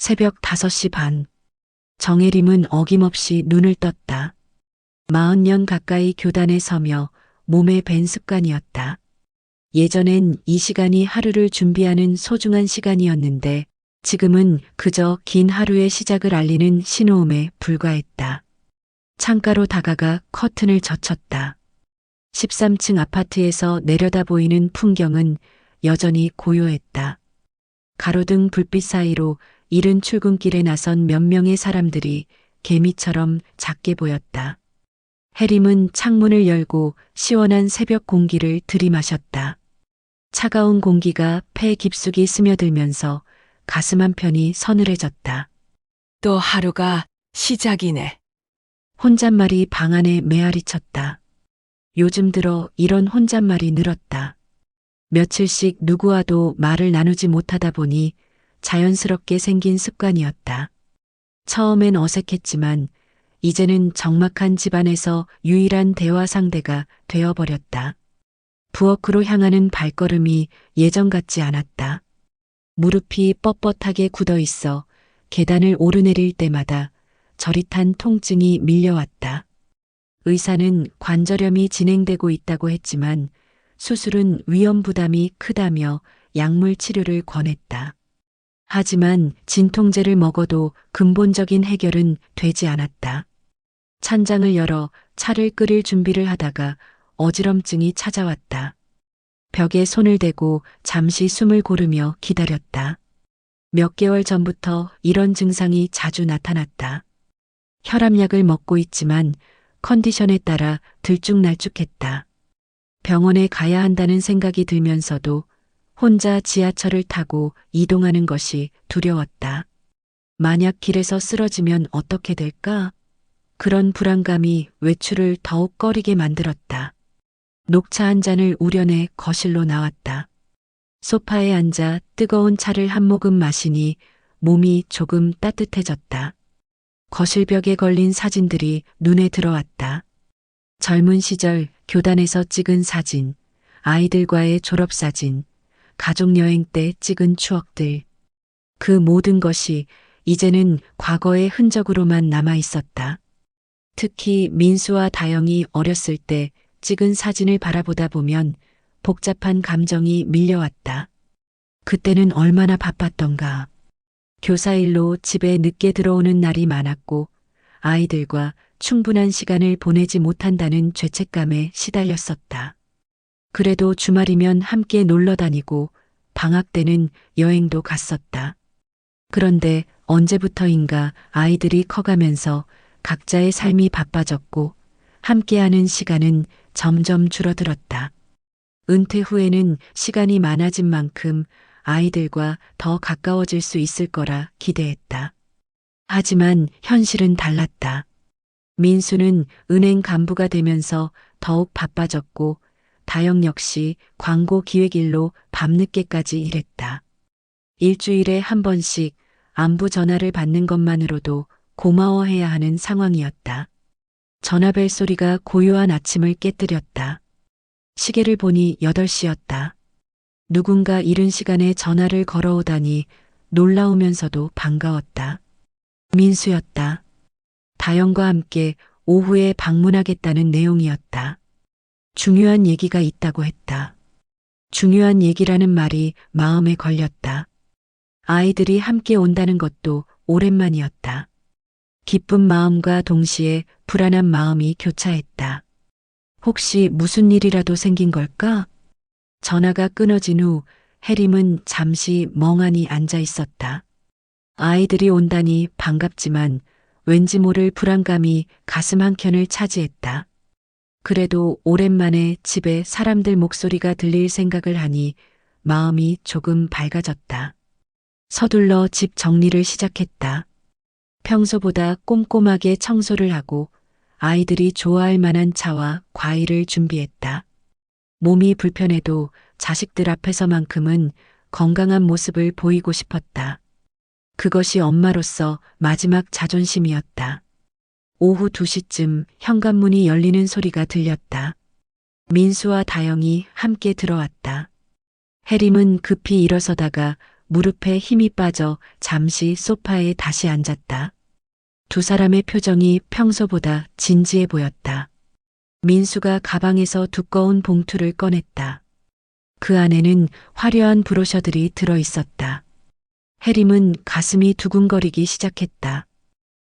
새벽 5시 반. 정혜림은 어김없이 눈을 떴다. 40년 가까이 교단에 서며 몸에 밴 습관이었다. 예전엔 이 시간이 하루를 준비하는 소중한 시간이었는데 지금은 그저 긴 하루의 시작을 알리는 신호음에 불과했다. 창가로 다가가 커튼을 젖혔다. 13층 아파트에서 내려다 보이는 풍경은 여전히 고요했다. 가로등 불빛 사이로 이른 출근길에 나선 몇 명의 사람들이 개미처럼 작게 보였다. 해림은 창문을 열고 시원한 새벽 공기를 들이마셨다. 차가운 공기가 폐 깊숙이 스며들면서 가슴 한편이 서늘해졌다. 또 하루가 시작이네. 혼잣말이 방 안에 메아리쳤다. 요즘 들어 이런 혼잣말이 늘었다. 며칠씩 누구와도 말을 나누지 못하다 보니 자연스럽게 생긴 습관이었다. 처음엔 어색했지만 이제는 적막한 집안에서 유일한 대화 상대가 되어버렸다. 부엌으로 향하는 발걸음이 예전 같지 않았다. 무릎이 뻣뻣하게 굳어 있어 계단을 오르내릴 때마다 저릿한 통증이 밀려왔다. 의사는 관절염이 진행되고 있다고 했지만 수술은 위험 부담이 크다며 약물 치료를 권했다. 하지만 진통제를 먹어도 근본적인 해결은 되지 않았다. 찬장을 열어 차를 끓일 준비를 하다가 어지럼증이 찾아왔다. 벽에 손을 대고 잠시 숨을 고르며 기다렸다. 몇 개월 전부터 이런 증상이 자주 나타났다. 혈압약을 먹고 있지만 컨디션에 따라 들쭉날쭉했다. 병원에 가야 한다는 생각이 들면서도 혼자 지하철을 타고 이동하는 것이 두려웠다. 만약 길에서 쓰러지면 어떻게 될까? 그런 불안감이 외출을 더욱 꺼리게 만들었다. 녹차 한 잔을 우려내 거실로 나왔다. 소파에 앉아 뜨거운 차를 한 모금 마시니 몸이 조금 따뜻해졌다. 거실벽에 걸린 사진들이 눈에 들어왔다. 젊은 시절 교단에서 찍은 사진, 아이들과의 졸업사진, 가족여행 때 찍은 추억들. 그 모든 것이 이제는 과거의 흔적으로만 남아 있었다. 특히 민수와 다영이 어렸을 때 찍은 사진을 바라보다 보면 복잡한 감정이 밀려왔다. 그때는 얼마나 바빴던가. 교사 일로 집에 늦게 들어오는 날이 많았고 아이들과 충분한 시간을 보내지 못한다는 죄책감에 시달렸었다. 그래도 주말이면 함께 놀러 다니고 방학 때는 여행도 갔었다. 그런데 언제부터인가 아이들이 커가면서 각자의 삶이 바빠졌고 함께하는 시간은 점점 줄어들었다. 은퇴 후에는 시간이 많아진 만큼 아이들과 더 가까워질 수 있을 거라 기대했다. 하지만 현실은 달랐다. 민수는 은행 간부가 되면서 더욱 바빠졌고 다영 역시 광고 기획일로 밤늦게까지 일했다. 일주일에 한 번씩 안부 전화를 받는 것만으로도 고마워해야 하는 상황이었다. 전화벨 소리가 고요한 아침을 깨뜨렸다. 시계를 보니 8시였다. 누군가 이른 시간에 전화를 걸어오다니 놀라우면서도 반가웠다. 민수였다. 다영과 함께 오후에 방문하겠다는 내용이었다. 중요한 얘기가 있다고 했다. 중요한 얘기라는 말이 마음에 걸렸다. 아이들이 함께 온다는 것도 오랜만이었다. 기쁜 마음과 동시에 불안한 마음이 교차했다. 혹시 무슨 일이라도 생긴 걸까? 전화가 끊어진 후 해림은 잠시 멍하니 앉아 있었다. 아이들이 온다니 반갑지만 왠지 모를 불안감이 가슴 한켠을 차지했다. 그래도 오랜만에 집에 사람들 목소리가 들릴 생각을 하니 마음이 조금 밝아졌다. 서둘러 집 정리를 시작했다. 평소보다 꼼꼼하게 청소를 하고 아이들이 좋아할 만한 차와 과일을 준비했다. 몸이 불편해도 자식들 앞에서만큼은 건강한 모습을 보이고 싶었다. 그것이 엄마로서 마지막 자존심이었다. 오후 2시쯤 현관문이 열리는 소리가 들렸다. 민수와 다영이 함께 들어왔다. 해림은 급히 일어서다가 무릎에 힘이 빠져 잠시 소파에 다시 앉았다. 두 사람의 표정이 평소보다 진지해 보였다. 민수가 가방에서 두꺼운 봉투를 꺼냈다. 그 안에는 화려한 브로셔들이 들어 있었다. 해림은 가슴이 두근거리기 시작했다.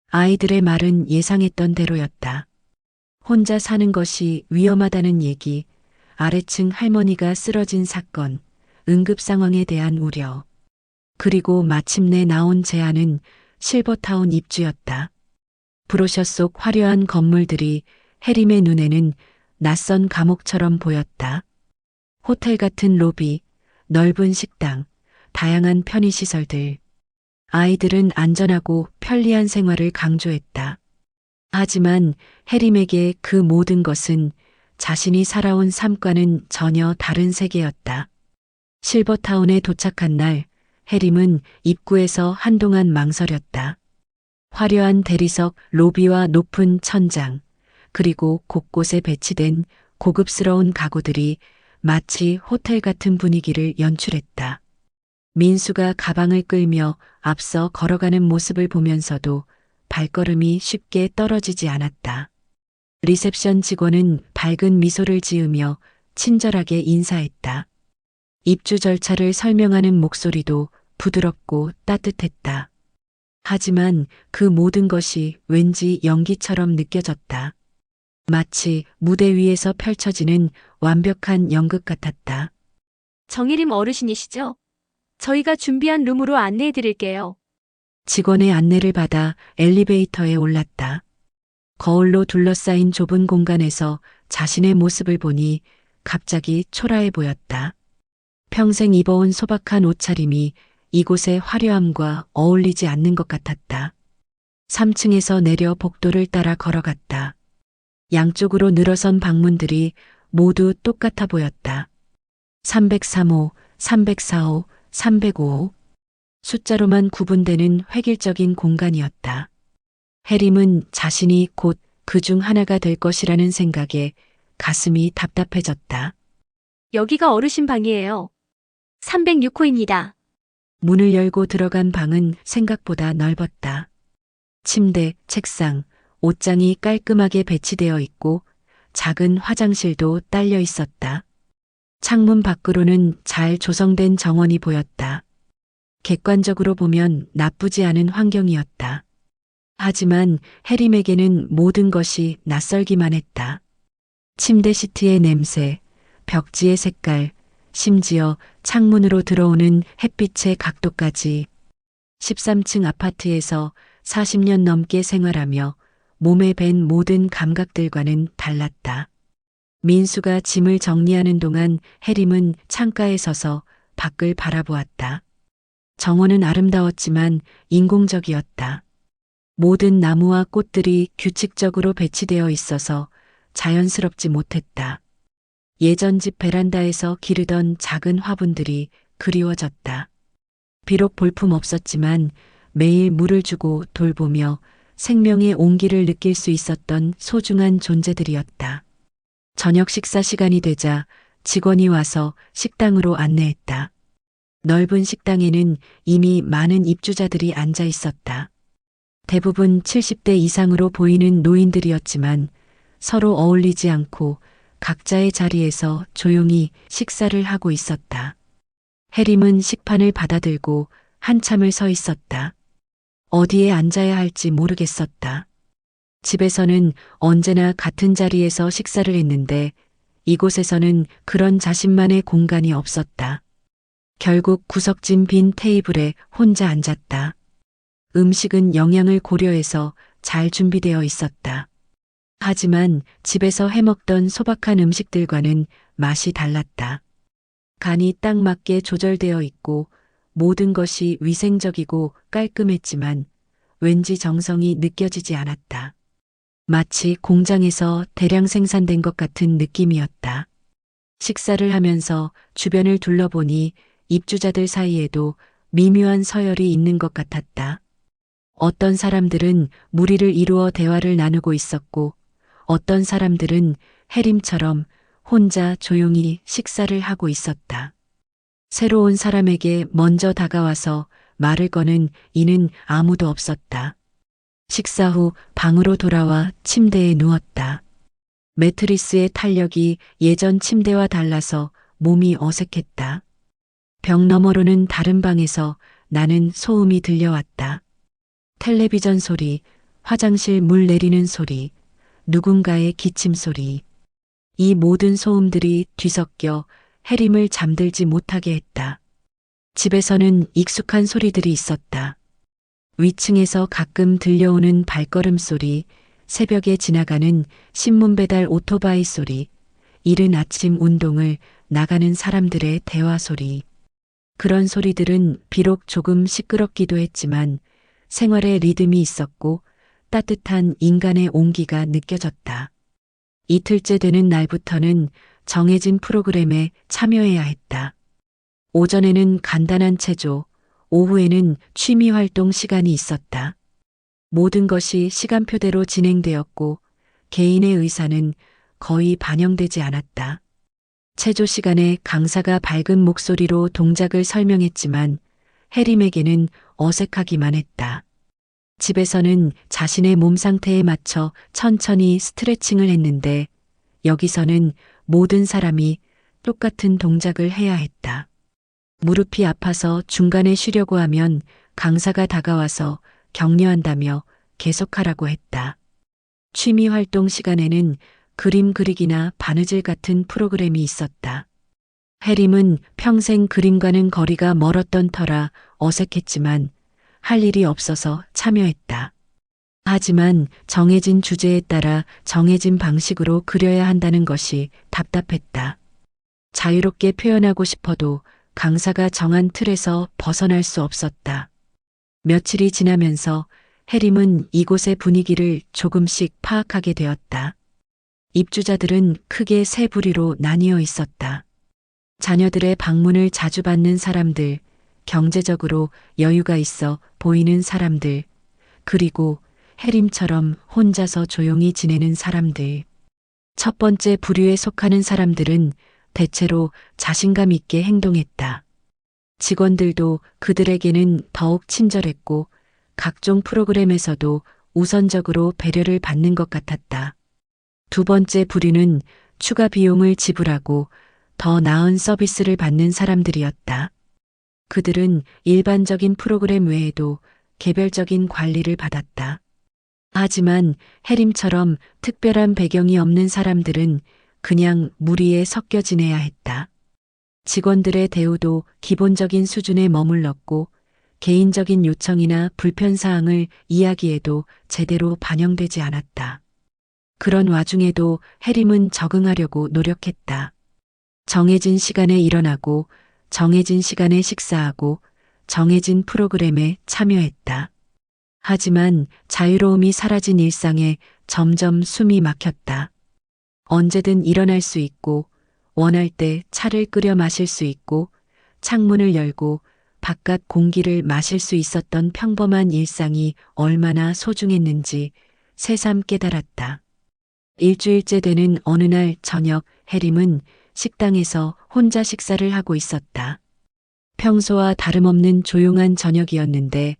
아이들의 말은 예상했던 대로였다. 혼자 사는 것이 위험하다는 얘기, 아래층 할머니가 쓰러진 사건, 응급 상황에 대한 우려. 그리고 마침내 나온 제안은 실버타운 입주였다. 브로셔 속 화려한 건물들이 해림의 눈에는 낯선 감옥처럼 보였다. 호텔 같은 로비, 넓은 식당, 다양한 편의시설들. 아이들은 안전하고 편리한 생활을 강조했다. 하지만 해림에게 그 모든 것은 자신이 살아온 삶과는 전혀 다른 세계였다. 실버타운에 도착한 날, 해림은 입구에서 한동안 망설였다. 화려한 대리석, 로비와 높은 천장, 그리고 곳곳에 배치된 고급스러운 가구들이 마치 호텔 같은 분위기를 연출했다. 민수가 가방을 끌며 앞서 걸어가는 모습을 보면서도 발걸음이 쉽게 떨어지지 않았다. 리셉션 직원은 밝은 미소를 지으며 친절하게 인사했다. 입주 절차를 설명하는 목소리도 부드럽고 따뜻했다. 하지만 그 모든 것이 왠지 연기처럼 느껴졌다. 마치 무대 위에서 펼쳐지는 완벽한 연극 같았다. 정혜림 어르신이시죠? 저희가 준비한 룸으로 안내해 드릴게요. 직원의 안내를 받아 엘리베이터에 올랐다. 거울로 둘러싸인 좁은 공간에서 자신의 모습을 보니 갑자기 초라해 보였다. 평생 입어온 소박한 옷차림이 이곳의 화려함과 어울리지 않는 것 같았다. 3층에서 내려 복도를 따라 걸어갔다. 양쪽으로 늘어선 방문들이 모두 똑같아 보였다. 303호, 304호, 305호. 숫자로만 구분되는 획일적인 공간이었다. 해림은 자신이 곧 그 중 하나가 될 것이라는 생각에 가슴이 답답해졌다. 여기가 어르신 방이에요. 306호입니다. 문을 열고 들어간 방은 생각보다 넓었다. 침대, 책상, 옷장이 깔끔하게 배치되어 있고 작은 화장실도 딸려 있었다. 창문 밖으로는 잘 조성된 정원이 보였다. 객관적으로 보면 나쁘지 않은 환경이었다. 하지만 해림에게는 모든 것이 낯설기만 했다. 침대 시트의 냄새, 벽지의 색깔, 심지어 창문으로 들어오는 햇빛의 각도까지. 13층 아파트에서 40년 넘게 생활하며 몸에 밴 모든 감각들과는 달랐다. 민수가 짐을 정리하는 동안 해림은 창가에 서서 밖을 바라보았다. 정원은 아름다웠지만 인공적이었다. 모든 나무와 꽃들이 규칙적으로 배치되어 있어서 자연스럽지 못했다. 예전 집 베란다에서 기르던 작은 화분들이 그리워졌다. 비록 볼품 없었지만 매일 물을 주고 돌보며 생명의 온기를 느낄 수 있었던 소중한 존재들이었다. 저녁 식사 시간이 되자 직원이 와서 식당으로 안내했다. 넓은 식당에는 이미 많은 입주자들이 앉아 있었다. 대부분 70대 이상으로 보이는 노인들이었지만 서로 어울리지 않고 각자의 자리에서 조용히 식사를 하고 있었다. 해림은 식판을 받아들고 한참을 서 있었다. 어디에 앉아야 할지 모르겠었다. 집에서는 언제나 같은 자리에서 식사를 했는데 이곳에서는 그런 자신만의 공간이 없었다. 결국 구석진 빈 테이블에 혼자 앉았다. 음식은 영양을 고려해서 잘 준비되어 있었다. 하지만 집에서 해먹던 소박한 음식들과는 맛이 달랐다. 간이 딱 맞게 조절되어 있고 모든 것이 위생적이고 깔끔했지만 왠지 정성이 느껴지지 않았다. 마치 공장에서 대량 생산된 것 같은 느낌이었다. 식사를 하면서 주변을 둘러보니 입주자들 사이에도 미묘한 서열이 있는 것 같았다. 어떤 사람들은 무리를 이루어 대화를 나누고 있었고 어떤 사람들은 해림처럼 혼자 조용히 식사를 하고 있었다. 새로운 사람에게 먼저 다가와서 말을 거는 이는 아무도 없었다. 식사 후 방으로 돌아와 침대에 누웠다. 매트리스의 탄력이 예전 침대와 달라서 몸이 어색했다. 벽 너머로는 다른 방에서 나는 소음이 들려왔다. 텔레비전 소리, 화장실 물 내리는 소리, 누군가의 기침 소리. 이 모든 소음들이 뒤섞여 해림을 잠들지 못하게 했다. 집에서는 익숙한 소리들이 있었다. 위층에서 가끔 들려오는 발걸음 소리, 새벽에 지나가는 신문 배달 오토바이 소리, 이른 아침 운동을 나가는 사람들의 대화 소리. 그런 소리들은 비록 조금 시끄럽기도 했지만 생활의 리듬이 있었고 따뜻한 인간의 온기가 느껴졌다. 이틀째 되는 날부터는 정해진 프로그램에 참여해야 했다. 오전에는 간단한 체조, 오후에는 취미 활동 시간이 있었다. 모든 것이 시간표대로 진행되었고 개인의 의사는 거의 반영되지 않았다. 체조 시간에 강사가 밝은 목소리로 동작을 설명했지만 해림에게는 어색하기만 했다. 집에서는 자신의 몸 상태에 맞춰 천천히 스트레칭을 했는데 여기서는 모든 사람이 똑같은 동작을 해야 했다. 무릎이 아파서 중간에 쉬려고 하면 강사가 다가와서 격려한다며 계속하라고 했다. 취미 활동 시간에는 그림 그리기나 바느질 같은 프로그램이 있었다. 해림은 평생 그림과는 거리가 멀었던 터라 어색했지만 할 일이 없어서 참여했다. 하지만 정해진 주제에 따라 정해진 방식으로 그려야 한다는 것이 답답했다. 자유롭게 표현하고 싶어도 강사가 정한 틀에서 벗어날 수 없었다. 며칠이 지나면서 해림은 이곳의 분위기를 조금씩 파악하게 되었다. 입주자들은 크게 세 부류로 나뉘어 있었다. 자녀들의 방문을 자주 받는 사람들, 경제적으로 여유가 있어 보이는 사람들, 그리고 해림처럼 혼자서 조용히 지내는 사람들. 첫 번째 부류에 속하는 사람들은 대체로 자신감 있게 행동했다. 직원들도 그들에게는 더욱 친절했고 각종 프로그램에서도 우선적으로 배려를 받는 것 같았다. 두 번째 부류는 추가 비용을 지불하고 더 나은 서비스를 받는 사람들이었다. 그들은 일반적인 프로그램 외에도 개별적인 관리를 받았다. 하지만 해림처럼 특별한 배경이 없는 사람들은 그냥 무리에 섞여 지내야 했다. 직원들의 대우도 기본적인 수준에 머물렀고 개인적인 요청이나 불편사항을 이야기해도 제대로 반영되지 않았다. 그런 와중에도 해림은 적응하려고 노력했다. 정해진 시간에 일어나고 정해진 시간에 식사하고 정해진 프로그램에 참여했다. 하지만 자유로움이 사라진 일상에 점점 숨이 막혔다. 언제든 일어날 수 있고 원할 때 차를 끓여 마실 수 있고 창문을 열고 바깥 공기를 마실 수 있었던 평범한 일상이 얼마나 소중했는지 새삼 깨달았다. 일주일째 되는 어느 날 저녁 해림은 식당에서 혼자 식사를 하고 있었다. 평소와 다름없는 조용한 저녁이었는데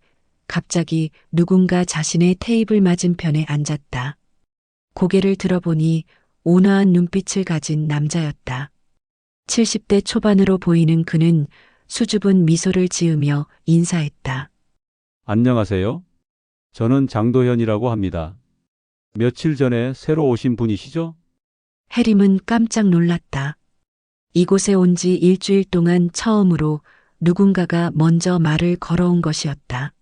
갑자기 누군가 자신의 테이블 맞은편에 앉았다. 고개를 들어보니 온화한 눈빛을 가진 남자였다. 70대 초반으로 보이는 그는 수줍은 미소를 지으며 인사했다. 안녕하세요. 저는 장도현이라고 합니다. 며칠 전에 새로 오신 분이시죠? 해림은 깜짝 놀랐다. 이곳에 온 지 일주일 동안 처음으로 누군가가 먼저 말을 걸어온 것이었다.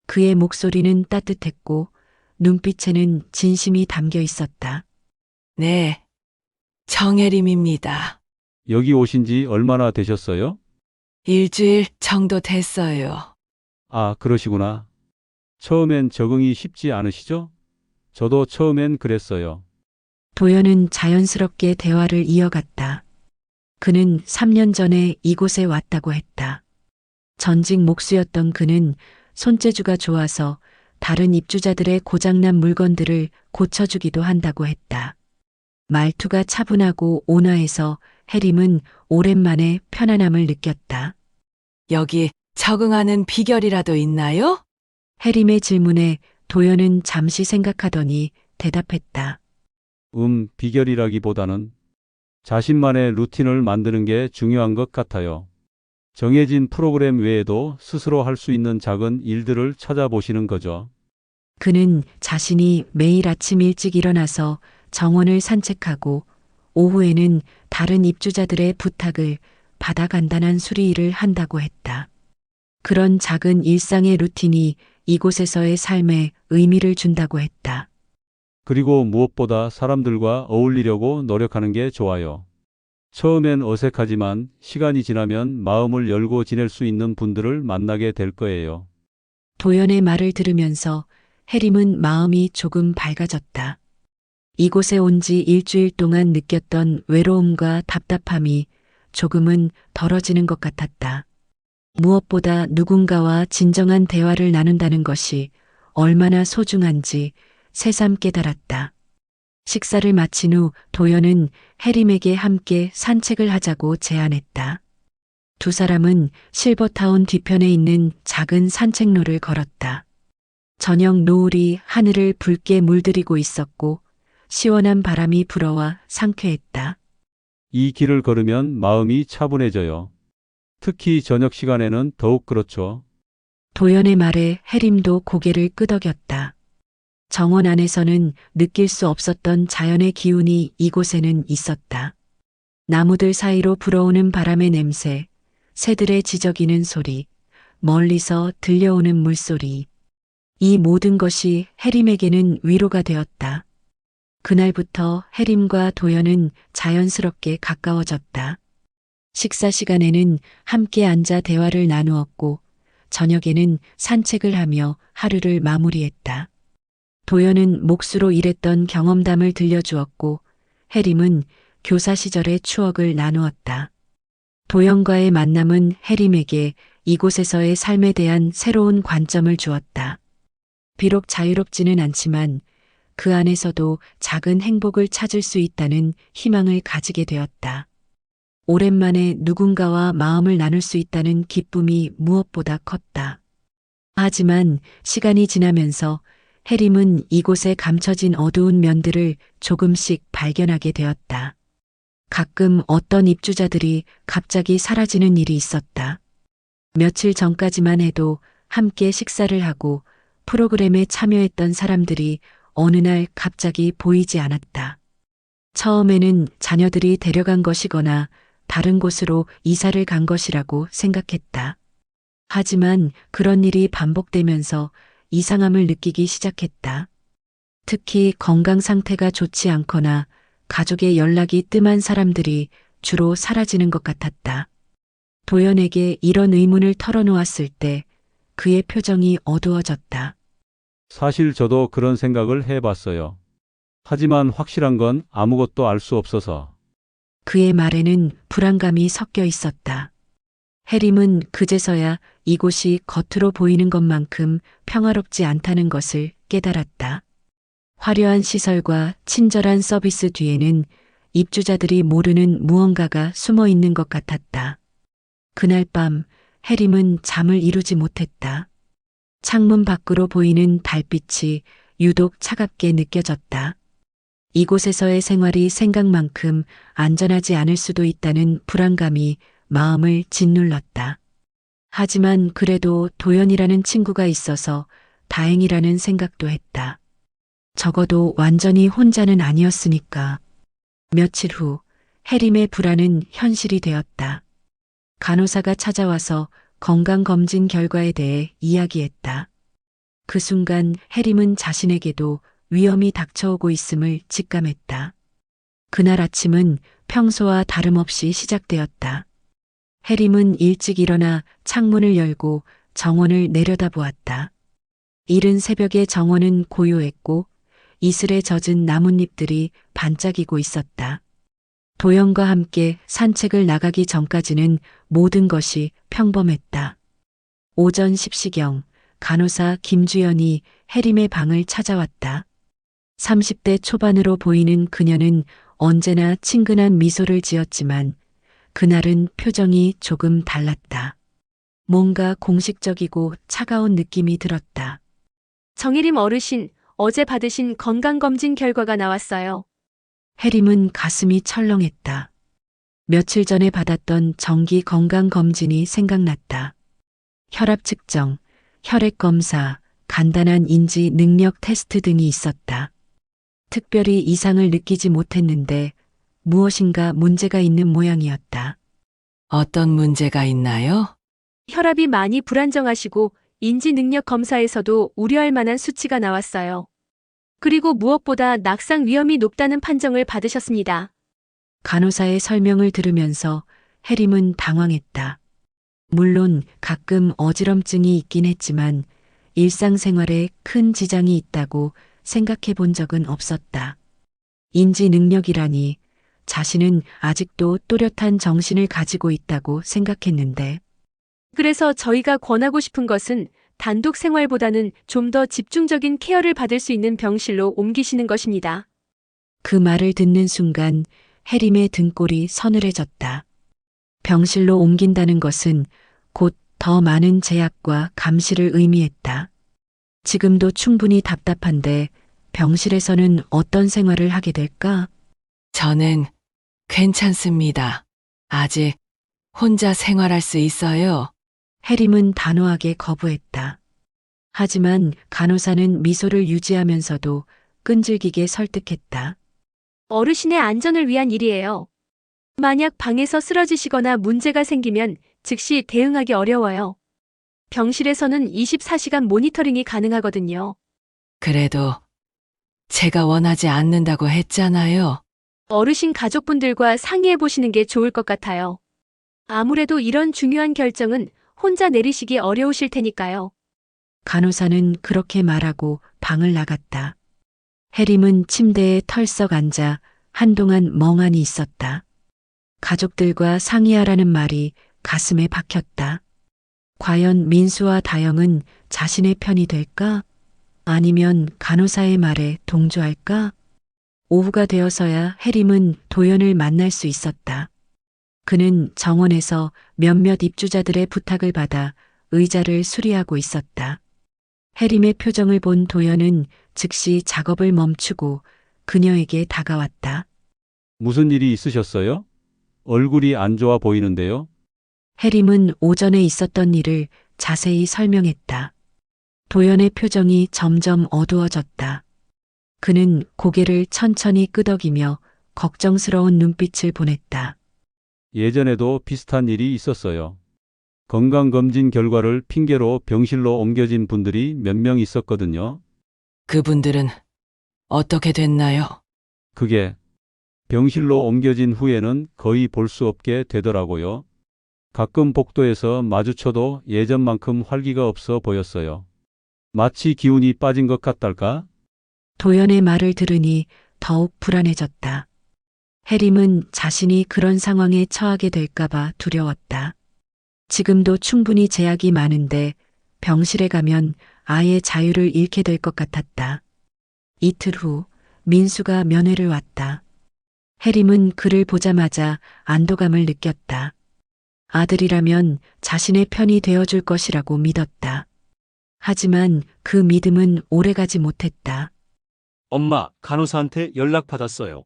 그의 목소리는 따뜻했고 눈빛에는 진심이 담겨 있었다. 네, 정혜림입니다. 여기 오신 지 얼마나 되셨어요? 일주일 정도 됐어요. 아, 그러시구나. 처음엔 적응이 쉽지 않으시죠? 저도 처음엔 그랬어요. 도연은 자연스럽게 대화를 이어갔다. 그는 3년 전에 이곳에 왔다고 했다. 전직 목수였던 그는 손재주가 좋아서 다른 입주자들의 고장난 물건들을 고쳐주기도 한다고 했다. 말투가 차분하고 온화해서 해림은 오랜만에 편안함을 느꼈다. 여기 적응하는 비결이라도 있나요? 해림의 질문에 도연은 잠시 생각하더니 대답했다. 비결이라기보다는 자신만의 루틴을 만드는 게 중요한 것 같아요. 정해진 프로그램 외에도 스스로 할 수 있는 작은 일들을 찾아보시는 거죠. 그는 자신이 매일 아침 일찍 일어나서 정원을 산책하고 오후에는 다른 입주자들의 부탁을 받아 간단한 수리 일을 한다고 했다. 그런 작은 일상의 루틴이 이곳에서의 삶에 의미를 준다고 했다. 그리고 무엇보다 사람들과 어울리려고 노력하는 게 좋아요. 처음엔 어색하지만 시간이 지나면 마음을 열고 지낼 수 있는 분들을 만나게 될 거예요. 도연의 말을 들으면서 해림은 마음이 조금 밝아졌다. 이곳에 온 지 일주일 동안 느꼈던 외로움과 답답함이 조금은 덜어지는 것 같았다. 무엇보다 누군가와 진정한 대화를 나눈다는 것이 얼마나 소중한지 새삼 깨달았다. 식사를 마친 후 도연은 해림에게 함께 산책을 하자고 제안했다. 두 사람은 실버타운 뒤편에 있는 작은 산책로를 걸었다. 저녁 노을이 하늘을 붉게 물들이고 있었고 시원한 바람이 불어와 상쾌했다. 이 길을 걸으면 마음이 차분해져요. 특히 저녁 시간에는 더욱 그렇죠. 도연의 말에 해림도 고개를 끄덕였다. 정원 안에서는 느낄 수 없었던 자연의 기운이 이곳에는 있었다. 나무들 사이로 불어오는 바람의 냄새, 새들의 지저귀는 소리, 멀리서 들려오는 물소리. 이 모든 것이 해림에게는 위로가 되었다. 그날부터 해림과 도연은 자연스럽게 가까워졌다. 식사 시간에는 함께 앉아 대화를 나누었고, 저녁에는 산책을 하며 하루를 마무리했다. 도연은 몫으로 일했던 경험담을 들려주었고, 해림은 교사 시절의 추억을 나누었다. 도연과의 만남은 해림에게 이곳에서의 삶에 대한 새로운 관점을 주었다. 비록 자유롭지는 않지만 그 안에서도 작은 행복을 찾을 수 있다는 희망을 가지게 되었다. 오랜만에 누군가와 마음을 나눌 수 있다는 기쁨이 무엇보다 컸다. 하지만 시간이 지나면서 해림은 이곳에 감춰진 어두운 면들을 조금씩 발견하게 되었다. 가끔 어떤 입주자들이 갑자기 사라지는 일이 있었다. 며칠 전까지만 해도 함께 식사를 하고 프로그램에 참여했던 사람들이 어느 날 갑자기 보이지 않았다. 처음에는 자녀들이 데려간 것이거나 다른 곳으로 이사를 간 것이라고 생각했다. 하지만 그런 일이 반복되면서 이상함을 느끼기 시작했다. 특히 건강 상태가 좋지 않거나 가족의 연락이 뜸한 사람들이 주로 사라지는 것 같았다. 도연에게 이런 의문을 털어놓았을 때 그의 표정이 어두워졌다. 사실 저도 그런 생각을 해봤어요. 하지만 확실한 건 아무것도 알 수 없어서. 그의 말에는 불안감이 섞여 있었다. 해림은 그제서야 이곳이 겉으로 보이는 것만큼 평화롭지 않다는 것을 깨달았다. 화려한 시설과 친절한 서비스 뒤에는 입주자들이 모르는 무언가가 숨어 있는 것 같았다. 그날 밤 해림은 잠을 이루지 못했다. 창문 밖으로 보이는 달빛이 유독 차갑게 느껴졌다. 이곳에서의 생활이 생각만큼 안전하지 않을 수도 있다는 불안감이 마음을 짓눌렀다. 하지만 그래도 도연이라는 친구가 있어서 다행이라는 생각도 했다. 적어도 완전히 혼자는 아니었으니까. 며칠 후 해림의 불안은 현실이 되었다. 간호사가 찾아와서 건강검진 결과에 대해 이야기했다. 그 순간 해림은 자신에게도 위험이 닥쳐오고 있음을 직감했다. 그날 아침은 평소와 다름없이 시작되었다. 해림은 일찍 일어나 창문을 열고 정원을 내려다보았다. 이른 새벽의 정원은 고요했고 이슬에 젖은 나뭇잎들이 반짝이고 있었다. 도연과 함께 산책을 나가기 전까지는 모든 것이 평범했다. 오전 10시경 간호사 김주연이 해림의 방을 찾아왔다. 30대 초반으로 보이는 그녀는 언제나 친근한 미소를 지었지만 그날은 표정이 조금 달랐다. 뭔가 공식적이고 차가운 느낌이 들었다. 정혜림 어르신, 어제 받으신 건강검진 결과가 나왔어요. 해림은 가슴이 철렁했다. 며칠 전에 받았던 정기 건강검진이 생각났다. 혈압 측정, 혈액 검사, 간단한 인지 능력 테스트 등이 있었다. 특별히 이상을 느끼지 못했는데 무엇인가 문제가 있는 모양이었다. 어떤 문제가 있나요? 혈압이 많이 불안정하시고 인지 능력 검사에서도 우려할 만한 수치가 나왔어요. 그리고 무엇보다 낙상 위험이 높다는 판정을 받으셨습니다. 간호사의 설명을 들으면서 해림은 당황했다. 물론 가끔 어지럼증이 있긴 했지만 일상생활에 큰 지장이 있다고 생각해 본 적은 없었다. 인지 능력이라니 자신은 아직도 또렷한 정신을 가지고 있다고 생각했는데 그래서 저희가 권하고 싶은 것은 단독 생활보다는 좀 더 집중적인 케어를 받을 수 있는 병실로 옮기시는 것입니다. 그 말을 듣는 순간 해림의 등골이 서늘해졌다. 병실로 옮긴다는 것은 곧 더 많은 제약과 감시를 의미했다. 지금도 충분히 답답한데 병실에서는 어떤 생활을 하게 될까? 저는 괜찮습니다. 아직 혼자 생활할 수 있어요. 해림은 단호하게 거부했다. 하지만 간호사는 미소를 유지하면서도 끈질기게 설득했다. 어르신의 안전을 위한 일이에요. 만약 방에서 쓰러지시거나 문제가 생기면 즉시 대응하기 어려워요. 병실에서는 24시간 모니터링이 가능하거든요. 그래도 제가 원하지 않는다고 했잖아요. 어르신 가족분들과 상의해 보시는 게 좋을 것 같아요. 아무래도 이런 중요한 결정은 혼자 내리시기 어려우실 테니까요. 간호사는 그렇게 말하고 방을 나갔다. 해림은 침대에 털썩 앉아 한동안 멍하니 있었다. 가족들과 상의하라는 말이 가슴에 박혔다. 과연 민수와 다영은 자신의 편이 될까? 아니면 간호사의 말에 동조할까? 오후가 되어서야 해림은 도연을 만날 수 있었다. 그는 정원에서 몇몇 입주자들의 부탁을 받아 의자를 수리하고 있었다. 해림의 표정을 본 도연은 즉시 작업을 멈추고 그녀에게 다가왔다. 무슨 일이 있으셨어요? 얼굴이 안 좋아 보이는데요? 해림은 오전에 있었던 일을 자세히 설명했다. 도연의 표정이 점점 어두워졌다. 그는 고개를 천천히 끄덕이며 걱정스러운 눈빛을 보냈다. 예전에도 비슷한 일이 있었어요. 건강검진 결과를 핑계로 병실로 옮겨진 분들이 몇 명 있었거든요. 그분들은 어떻게 됐나요? 그게 병실로 옮겨진 후에는 거의 볼 수 없게 되더라고요. 가끔 복도에서 마주쳐도 예전만큼 활기가 없어 보였어요. 마치 기운이 빠진 것 같달까? 도연의 말을 들으니 더욱 불안해졌다. 해림은 자신이 그런 상황에 처하게 될까봐 두려웠다. 지금도 충분히 제약이 많은데 병실에 가면 아예 자유를 잃게 될 것 같았다. 이틀 후 민수가 면회를 왔다. 해림은 그를 보자마자 안도감을 느꼈다. 아들이라면 자신의 편이 되어줄 것이라고 믿었다. 하지만 그 믿음은 오래가지 못했다. 엄마, 간호사한테 연락받았어요.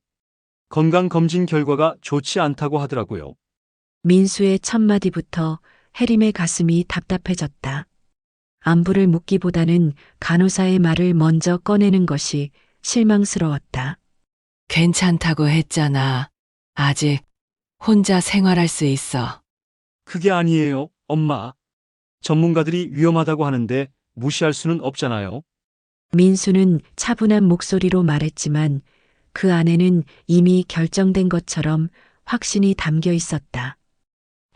건강검진 결과가 좋지 않다고 하더라고요. 민수의 첫마디부터 해림의 가슴이 답답해졌다. 안부를 묻기보다는 간호사의 말을 먼저 꺼내는 것이 실망스러웠다. 괜찮다고 했잖아. 아직 혼자 생활할 수 있어. 그게 아니에요, 엄마. 전문가들이 위험하다고 하는데 무시할 수는 없잖아요. 민수는 차분한 목소리로 말했지만 그 안에는 이미 결정된 것처럼 확신이 담겨 있었다.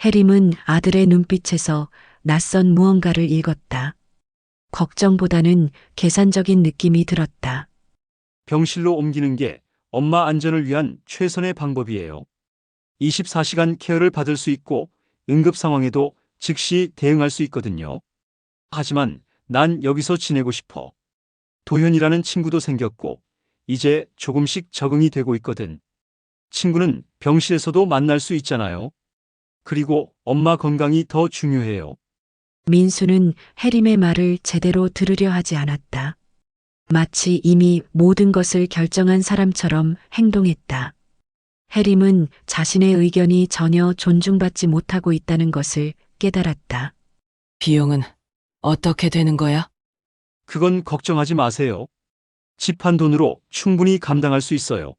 해림은 아들의 눈빛에서 낯선 무언가를 읽었다. 걱정보다는 계산적인 느낌이 들었다. 병실로 옮기는 게 엄마 안전을 위한 최선의 방법이에요. 24시간 케어를 받을 수 있고 응급 상황에도 즉시 대응할 수 있거든요. 하지만 난 여기서 지내고 싶어. 도현이라는 친구도 생겼고 이제 조금씩 적응이 되고 있거든. 친구는 병실에서도 만날 수 있잖아요. 그리고 엄마 건강이 더 중요해요. 민수는 해림의 말을 제대로 들으려 하지 않았다. 마치 이미 모든 것을 결정한 사람처럼 행동했다. 해림은 자신의 의견이 전혀 존중받지 못하고 있다는 것을 깨달았다. 비용은 어떻게 되는 거야? 그건 걱정하지 마세요. 집 한 돈으로 충분히 감당할 수 있어요.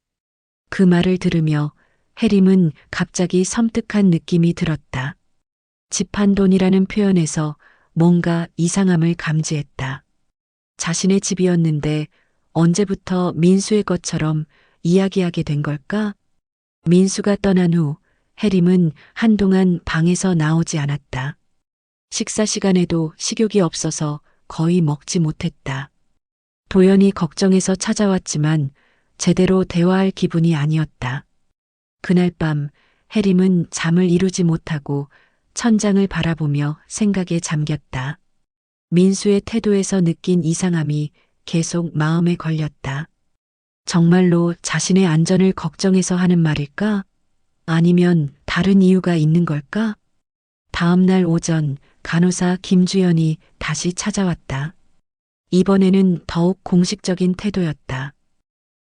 그 말을 들으며 해림은 갑자기 섬뜩한 느낌이 들었다. 집한돈이라는 표현에서 뭔가 이상함을 감지했다. 자신의 집이었는데 언제부터 민수의 것처럼 이야기하게 된 걸까? 민수가 떠난 후 해림은 한동안 방에서 나오지 않았다. 식사 시간에도 식욕이 없어서 거의 먹지 못했다. 도연이 걱정해서 찾아왔지만 제대로 대화할 기분이 아니었다. 그날 밤 해림은 잠을 이루지 못하고 천장을 바라보며 생각에 잠겼다. 민수의 태도에서 느낀 이상함이 계속 마음에 걸렸다. 정말로 자신의 안전을 걱정해서 하는 말일까? 아니면 다른 이유가 있는 걸까? 다음 날 오전 간호사 김주연이 다시 찾아왔다. 이번에는 더욱 공식적인 태도였다.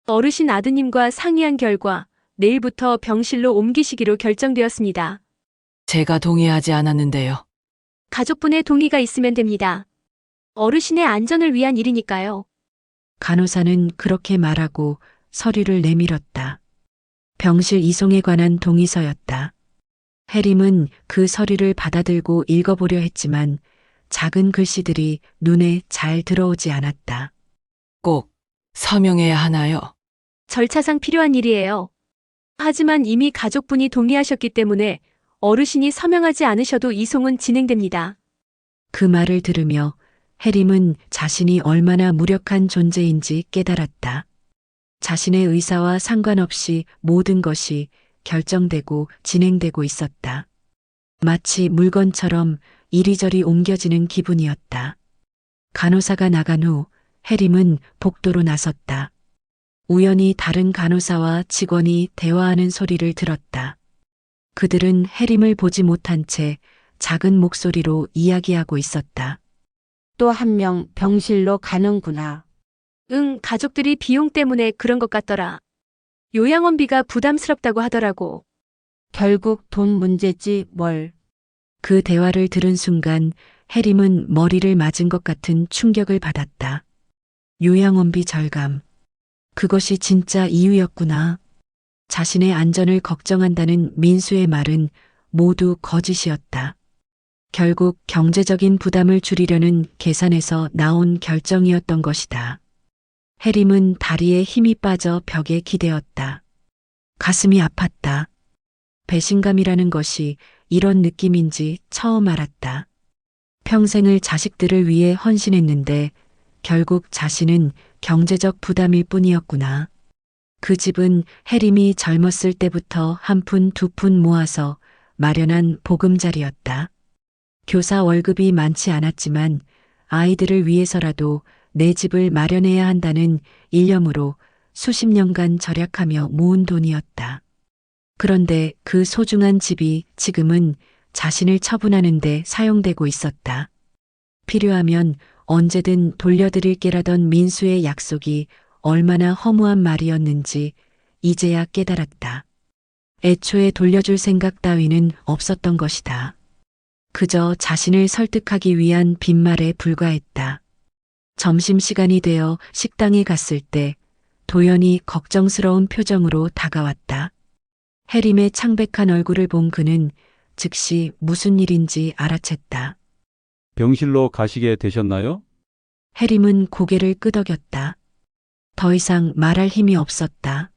어르신 아드님과 상의한 결과 내일부터 병실로 옮기시기로 결정되었습니다. 제가 동의하지 않았는데요. 가족분의 동의가 있으면 됩니다. 어르신의 안전을 위한 일이니까요. 간호사는 그렇게 말하고 서류를 내밀었다. 병실 이송에 관한 동의서였다. 해림은 그 서류를 받아들고 읽어보려 했지만 작은 글씨들이 눈에 잘 들어오지 않았다. 꼭 서명해야 하나요? 절차상 필요한 일이에요. 하지만 이미 가족분이 동의하셨기 때문에 어르신이 서명하지 않으셔도 이송은 진행됩니다. 그 말을 들으며 해림은 자신이 얼마나 무력한 존재인지 깨달았다. 자신의 의사와 상관없이 모든 것이 결정되고 진행되고 있었다. 마치 물건처럼 이리저리 옮겨지는 기분이었다. 간호사가 나간 후 해림은 복도로 나섰다. 우연히 다른 간호사와 직원이 대화하는 소리를 들었다. 그들은 해림을 보지 못한 채 작은 목소리로 이야기하고 있었다. 또 한 명 병실로 가는구나. 응, 가족들이 비용 때문에 그런 것 같더라. 요양원비가 부담스럽다고 하더라고. 결국 돈 문제지 뭘. 그 대화를 들은 순간 해림은 머리를 맞은 것 같은 충격을 받았다. 요양원비 절감. 그것이 진짜 이유였구나. 자신의 안전을 걱정한다는 민수의 말은 모두 거짓이었다. 결국 경제적인 부담을 줄이려는 계산에서 나온 결정이었던 것이다. 해림은 다리에 힘이 빠져 벽에 기대었다. 가슴이 아팠다. 배신감이라는 것이 이런 느낌인지 처음 알았다. 평생을 자식들을 위해 헌신했는데 결국 자신은 경제적 부담일 뿐이었구나. 그 집은 해림이 젊었을 때부터 한 푼 두 푼 모아서 마련한 보금자리였다. 교사 월급이 많지 않았지만 아이들을 위해서라도 내 집을 마련해야 한다는 일념으로 수십 년간 절약하며 모은 돈이었다. 그런데 그 소중한 집이 지금은 자신을 처분하는 데 사용되고 있었다. 필요하면 언제든 돌려드릴게라던 민수의 약속이 얼마나 허무한 말이었는지 이제야 깨달았다. 애초에 돌려줄 생각 따위는 없었던 것이다. 그저 자신을 설득하기 위한 빈말에 불과했다. 점심시간이 되어 식당에 갔을 때 도연이 걱정스러운 표정으로 다가왔다. 해림의 창백한 얼굴을 본 그는 즉시 무슨 일인지 알아챘다. 병실로 가시게 되셨나요? 해림은 고개를 끄덕였다. 더 이상 말할 힘이 없었다.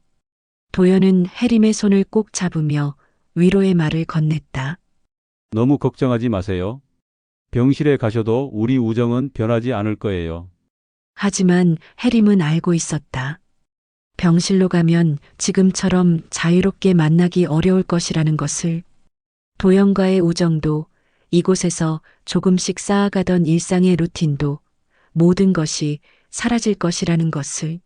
도연은 해림의 손을 꼭 잡으며 위로의 말을 건넸다. 너무 걱정하지 마세요. 병실에 가셔도 우리 우정은 변하지 않을 거예요. 하지만 해림은 알고 있었다. 병실로 가면 지금처럼 자유롭게 만나기 어려울 것이라는 것을. 도연과의 우정도 이곳에서 조금씩 쌓아가던 일상의 루틴도 모든 것이 사라질 것이라는 것을.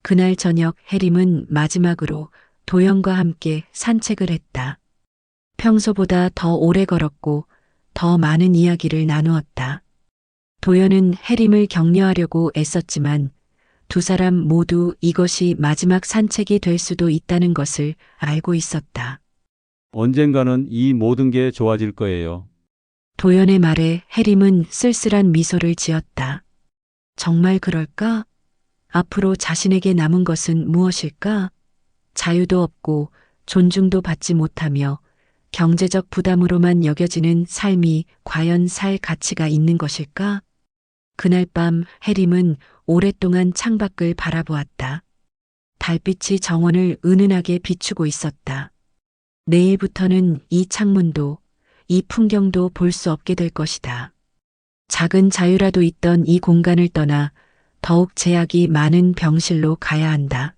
그날 저녁 해림은 마지막으로 도연과 함께 산책을 했다. 평소보다 더 오래 걸었고 더 많은 이야기를 나누었다. 도연은 해림을 격려하려고 애썼지만 두 사람 모두 이것이 마지막 산책이 될 수도 있다는 것을 알고 있었다. 언젠가는 이 모든 게 좋아질 거예요. 도연의 말에 해림은 쓸쓸한 미소를 지었다. 정말 그럴까? 앞으로 자신에게 남은 것은 무엇일까? 자유도 없고 존중도 받지 못하며 경제적 부담으로만 여겨지는 삶이 과연 살 가치가 있는 것일까? 그날 밤 해림은 오랫동안 창밖을 바라보았다. 달빛이 정원을 은은하게 비추고 있었다. 내일부터는 이 창문도 이 풍경도 볼 수 없게 될 것이다. 작은 자유라도 있던 이 공간을 떠나 더욱 제약이 많은 병실로 가야 한다.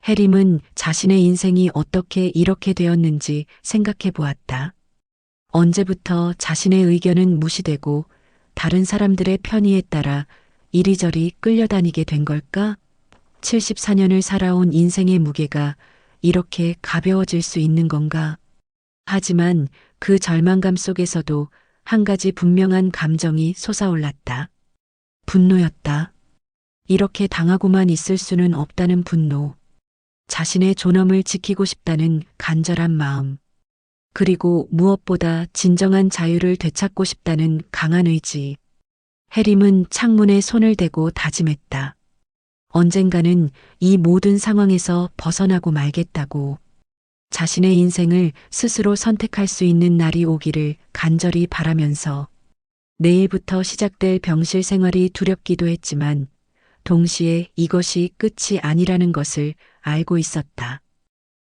해림은 자신의 인생이 어떻게 이렇게 되었는지 생각해 보았다. 언제부터 자신의 의견은 무시되고 다른 사람들의 편의에 따라 이리저리 끌려다니게 된 걸까? 74년을 살아온 인생의 무게가 이렇게 가벼워질 수 있는 건가? 하지만 그 절망감 속에서도 한 가지 분명한 감정이 솟아올랐다. 분노였다. 이렇게 당하고만 있을 수는 없다는 분노. 자신의 존엄을 지키고 싶다는 간절한 마음. 그리고 무엇보다 진정한 자유를 되찾고 싶다는 강한 의지. 해림은 창문에 손을 대고 다짐했다. 언젠가는 이 모든 상황에서 벗어나고 말겠다고. 자신의 인생을 스스로 선택할 수 있는 날이 오기를 간절히 바라면서 내일부터 시작될 병실 생활이 두렵기도 했지만 동시에 이것이 끝이 아니라는 것을 알고 있었다.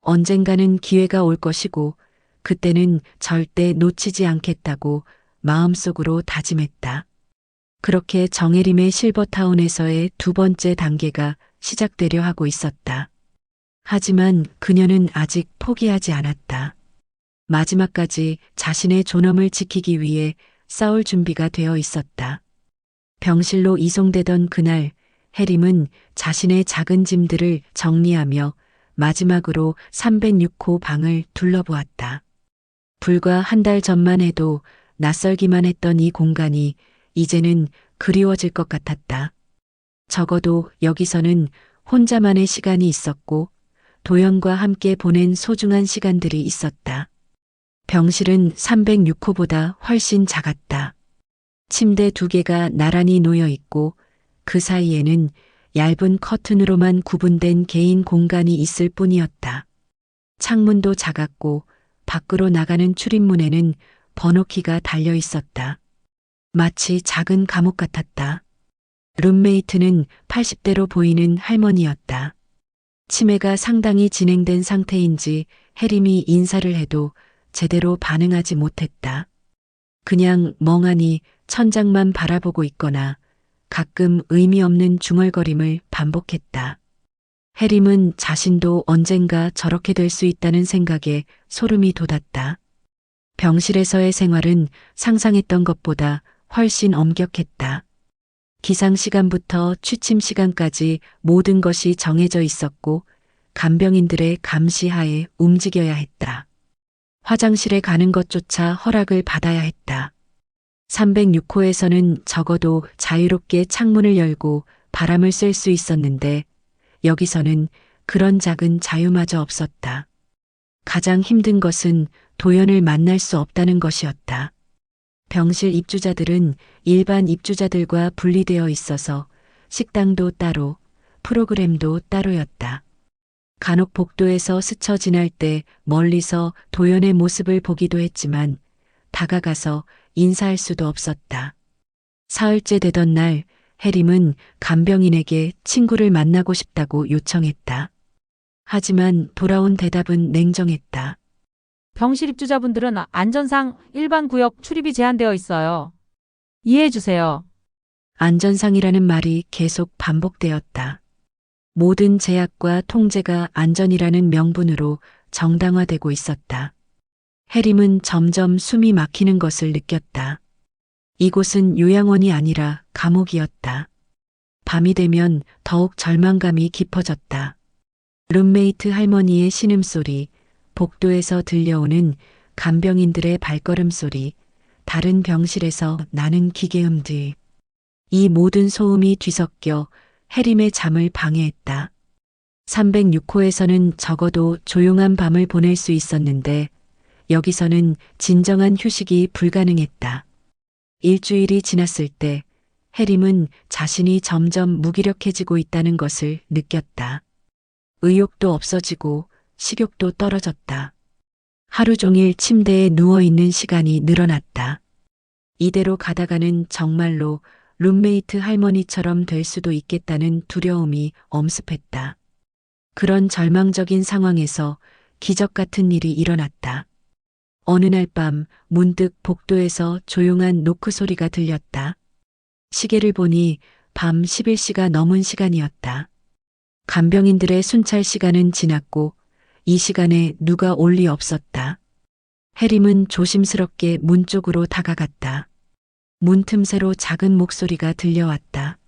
언젠가는 기회가 올 것이고 그때는 절대 놓치지 않겠다고 마음속으로 다짐했다. 그렇게 정혜림의 실버타운에서의 두 번째 단계가 시작되려 하고 있었다. 하지만 그녀는 아직 포기하지 않았다. 마지막까지 자신의 존엄을 지키기 위해 싸울 준비가 되어 있었다. 병실로 이송되던 그날 해림은 자신의 작은 짐들을 정리하며 마지막으로 306호 방을 둘러보았다. 불과 한 달 전만 해도 낯설기만 했던 이 공간이 이제는 그리워질 것 같았다. 적어도 여기서는 혼자만의 시간이 있었고 도연과 함께 보낸 소중한 시간들이 있었다. 병실은 306호보다 훨씬 작았다. 침대 2개가 나란히 놓여 있고 그 사이에는 얇은 커튼으로만 구분된 개인 공간이 있을 뿐이었다. 창문도 작았고 밖으로 나가는 출입문에는 번호키가 달려 있었다. 마치 작은 감옥 같았다. 룸메이트는 80대로 보이는 할머니였다. 치매가 상당히 진행된 상태인지 해림이 인사를 해도 제대로 반응하지 못했다. 그냥 멍하니 천장만 바라보고 있거나 가끔 의미 없는 중얼거림을 반복했다. 해림은 자신도 언젠가 저렇게 될 수 있다는 생각에 소름이 돋았다. 병실에서의 생활은 상상했던 것보다 훨씬 엄격했다. 기상 시간부터 취침 시간까지 모든 것이 정해져 있었고 간병인들의 감시하에 움직여야 했다. 화장실에 가는 것조차 허락을 받아야 했다. 306호에서는 적어도 자유롭게 창문을 열고 바람을 쐴 수 있었는데 여기서는 그런 작은 자유마저 없었다. 가장 힘든 것은 도연을 만날 수 없다는 것이었다. 병실 입주자들은 일반 입주자들과 분리되어 있어서 식당도 따로, 프로그램도 따로였다. 간혹 복도에서 스쳐 지날 때 멀리서 도연의 모습을 보기도 했지만 다가가서 인사할 수도 없었다. 사흘째 되던 날 해림은 간병인에게 친구를 만나고 싶다고 요청했다. 하지만 돌아온 대답은 냉정했다. 병실 입주자분들은 안전상 일반 구역 출입이 제한되어 있어요. 이해해 주세요. 안전상이라는 말이 계속 반복되었다. 모든 제약과 통제가 안전이라는 명분으로 정당화되고 있었다. 해림은 점점 숨이 막히는 것을 느꼈다. 이곳은 요양원이 아니라 감옥이었다. 밤이 되면 더욱 절망감이 깊어졌다. 룸메이트 할머니의 신음소리, 복도에서 들려오는 간병인들의 발걸음 소리, 다른 병실에서 나는 기계음들. 이 모든 소음이 뒤섞여 해림의 잠을 방해했다. 306호에서는 적어도 조용한 밤을 보낼 수 있었는데 여기서는 진정한 휴식이 불가능했다. 일주일이 지났을 때 해림은 자신이 점점 무기력해지고 있다는 것을 느꼈다. 의욕도 없어지고 식욕도 떨어졌다. 하루 종일 침대에 누워있는 시간이 늘어났다. 이대로 가다가는 정말로 룸메이트 할머니처럼 될 수도 있겠다는 두려움이 엄습했다. 그런 절망적인 상황에서 기적 같은 일이 일어났다. 어느 날 밤 문득 복도에서 조용한 노크 소리가 들렸다. 시계를 보니 밤 11시가 넘은 시간이었다. 간병인들의 순찰 시간은 지났고 이 시간에 누가 올 리 없었다. 해림은 조심스럽게 문 쪽으로 다가갔다. 문 틈새로 작은 목소리가 들려왔다.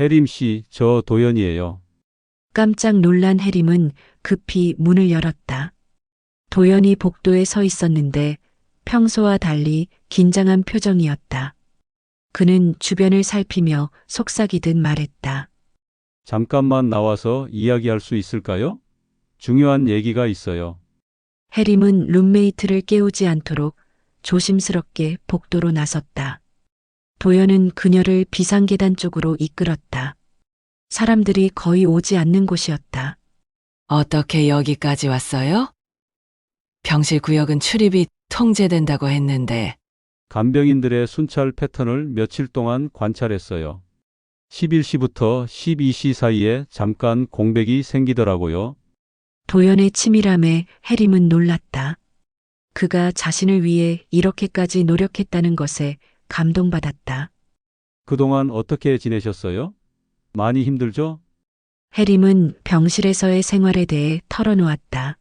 해림 씨, 저 도연이에요. 깜짝 놀란 해림은 급히 문을 열었다. 도연이 복도에 서 있었는데 평소와 달리 긴장한 표정이었다. 그는 주변을 살피며 속삭이듯 말했다. 잠깐만 나와서 이야기할 수 있을까요? 중요한 얘기가 있어요. 해림은 룸메이트를 깨우지 않도록 조심스럽게 복도로 나섰다. 도연은 그녀를 비상계단 쪽으로 이끌었다. 사람들이 거의 오지 않는 곳이었다. 어떻게 여기까지 왔어요? 병실 구역은 출입이 통제된다고 했는데 간병인들의 순찰 패턴을 며칠 동안 관찰했어요. 11시부터 12시 사이에 잠깐 공백이 생기더라고요. 도연의 치밀함에 해림은 놀랐다. 그가 자신을 위해 이렇게까지 노력했다는 것에 감동받았다. 그동안 어떻게 지내셨어요? 많이 힘들죠? 해림은 병실에서의 생활에 대해 털어놓았다.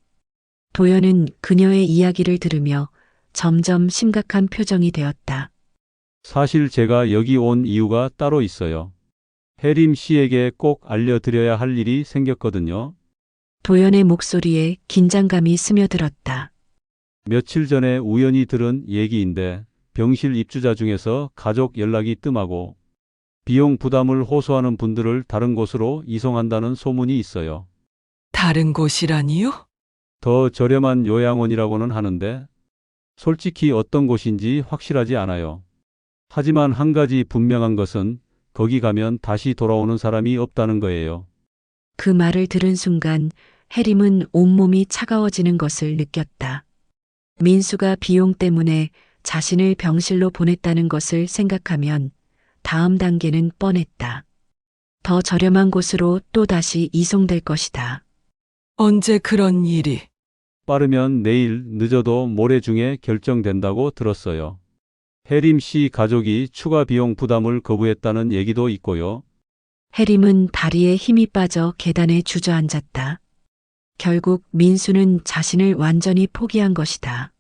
도연은 그녀의 이야기를 들으며 점점 심각한 표정이 되었다. 사실 제가 여기 온 이유가 따로 있어요. 해림 씨에게 꼭 알려드려야 할 일이 생겼거든요. 도연의 목소리에 긴장감이 스며들었다. 며칠 전에 우연히 들은 얘기인데 병실 입주자 중에서 가족 연락이 뜸하고 비용 부담을 호소하는 분들을 다른 곳으로 이송한다는 소문이 있어요. 다른 곳이라니요? 더 저렴한 요양원이라고는 하는데 솔직히 어떤 곳인지 확실하지 않아요. 하지만 한 가지 분명한 것은 거기 가면 다시 돌아오는 사람이 없다는 거예요. 그 말을 들은 순간 해림은 온몸이 차가워지는 것을 느꼈다. 민수가 비용 때문에 자신을 병실로 보냈다는 것을 생각하면 다음 단계는 뻔했다. 더 저렴한 곳으로 또다시 이송될 것이다. 언제 그런 일이? 빠르면 내일, 늦어도 모레 중에 결정된다고 들었어요. 해림 씨 가족이 추가 비용 부담을 거부했다는 얘기도 있고요. 해림은 다리에 힘이 빠져 계단에 주저앉았다. 결국 민수는 자신을 완전히 포기한 것이다.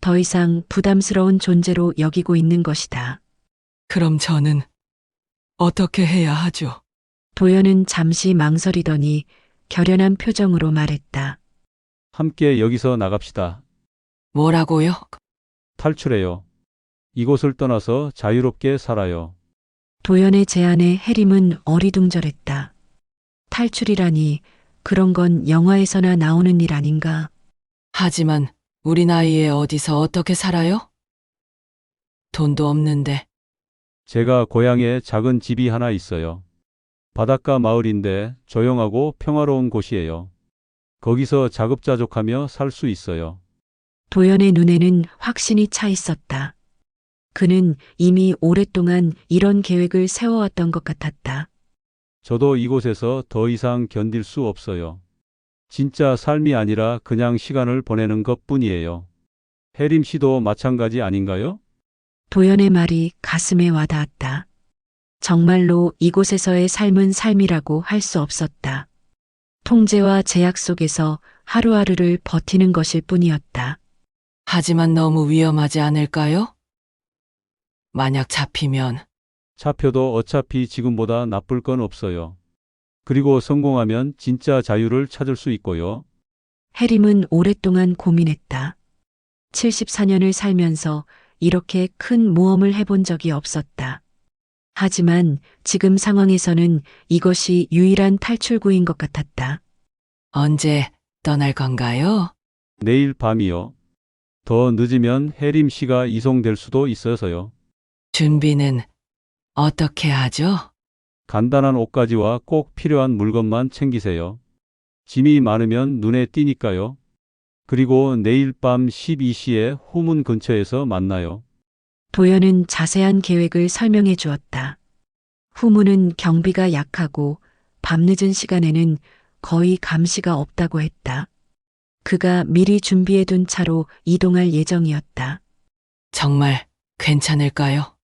더 이상 부담스러운 존재로 여기고 있는 것이다. 그럼 저는 어떻게 해야 하죠? 도연은 잠시 망설이더니 결연한 표정으로 말했다. 함께 여기서 나갑시다. 뭐라고요? 탈출해요. 이곳을 떠나서 자유롭게 살아요. 도연의 제안에 해림은 어리둥절했다. 탈출이라니 그런 건 영화에서나 나오는 일 아닌가? 하지만 우리 나이에 어디서 어떻게 살아요? 돈도 없는데. 제가 고향에 작은 집이 하나 있어요. 바닷가 마을인데 조용하고 평화로운 곳이에요. 거기서 자급자족하며 살 수 있어요. 도연의 눈에는 확신이 차 있었다. 그는 이미 오랫동안 이런 계획을 세워왔던 것 같았다. 저도 이곳에서 더 이상 견딜 수 없어요. 진짜 삶이 아니라 그냥 시간을 보내는 것뿐이에요. 해림 씨도 마찬가지 아닌가요? 도연의 말이 가슴에 와닿았다. 정말로 이곳에서의 삶은 삶이라고 할 수 없었다. 통제와 제약 속에서 하루하루를 버티는 것일 뿐이었다. 하지만 너무 위험하지 않을까요? 만약 잡히면 잡혀도 어차피 지금보다 나쁠 건 없어요. 그리고 성공하면 진짜 자유를 찾을 수 있고요. 해림은 오랫동안 고민했다. 74년을 살면서 이렇게 큰 모험을 해본 적이 없었다. 하지만 지금 상황에서는 이것이 유일한 탈출구인 것 같았다. 언제 떠날 건가요? 내일 밤이요. 더 늦으면 해림 씨가 이송될 수도 있어서요. 준비는 어떻게 하죠? 간단한 옷가지와 꼭 필요한 물건만 챙기세요. 짐이 많으면 눈에 띄니까요. 그리고 내일 밤 12시에 후문 근처에서 만나요. 도연은 자세한 계획을 설명해 주었다. 후문은 경비가 약하고 밤늦은 시간에는 거의 감시가 없다고 했다. 그가 미리 준비해둔 차로 이동할 예정이었다. 정말 괜찮을까요?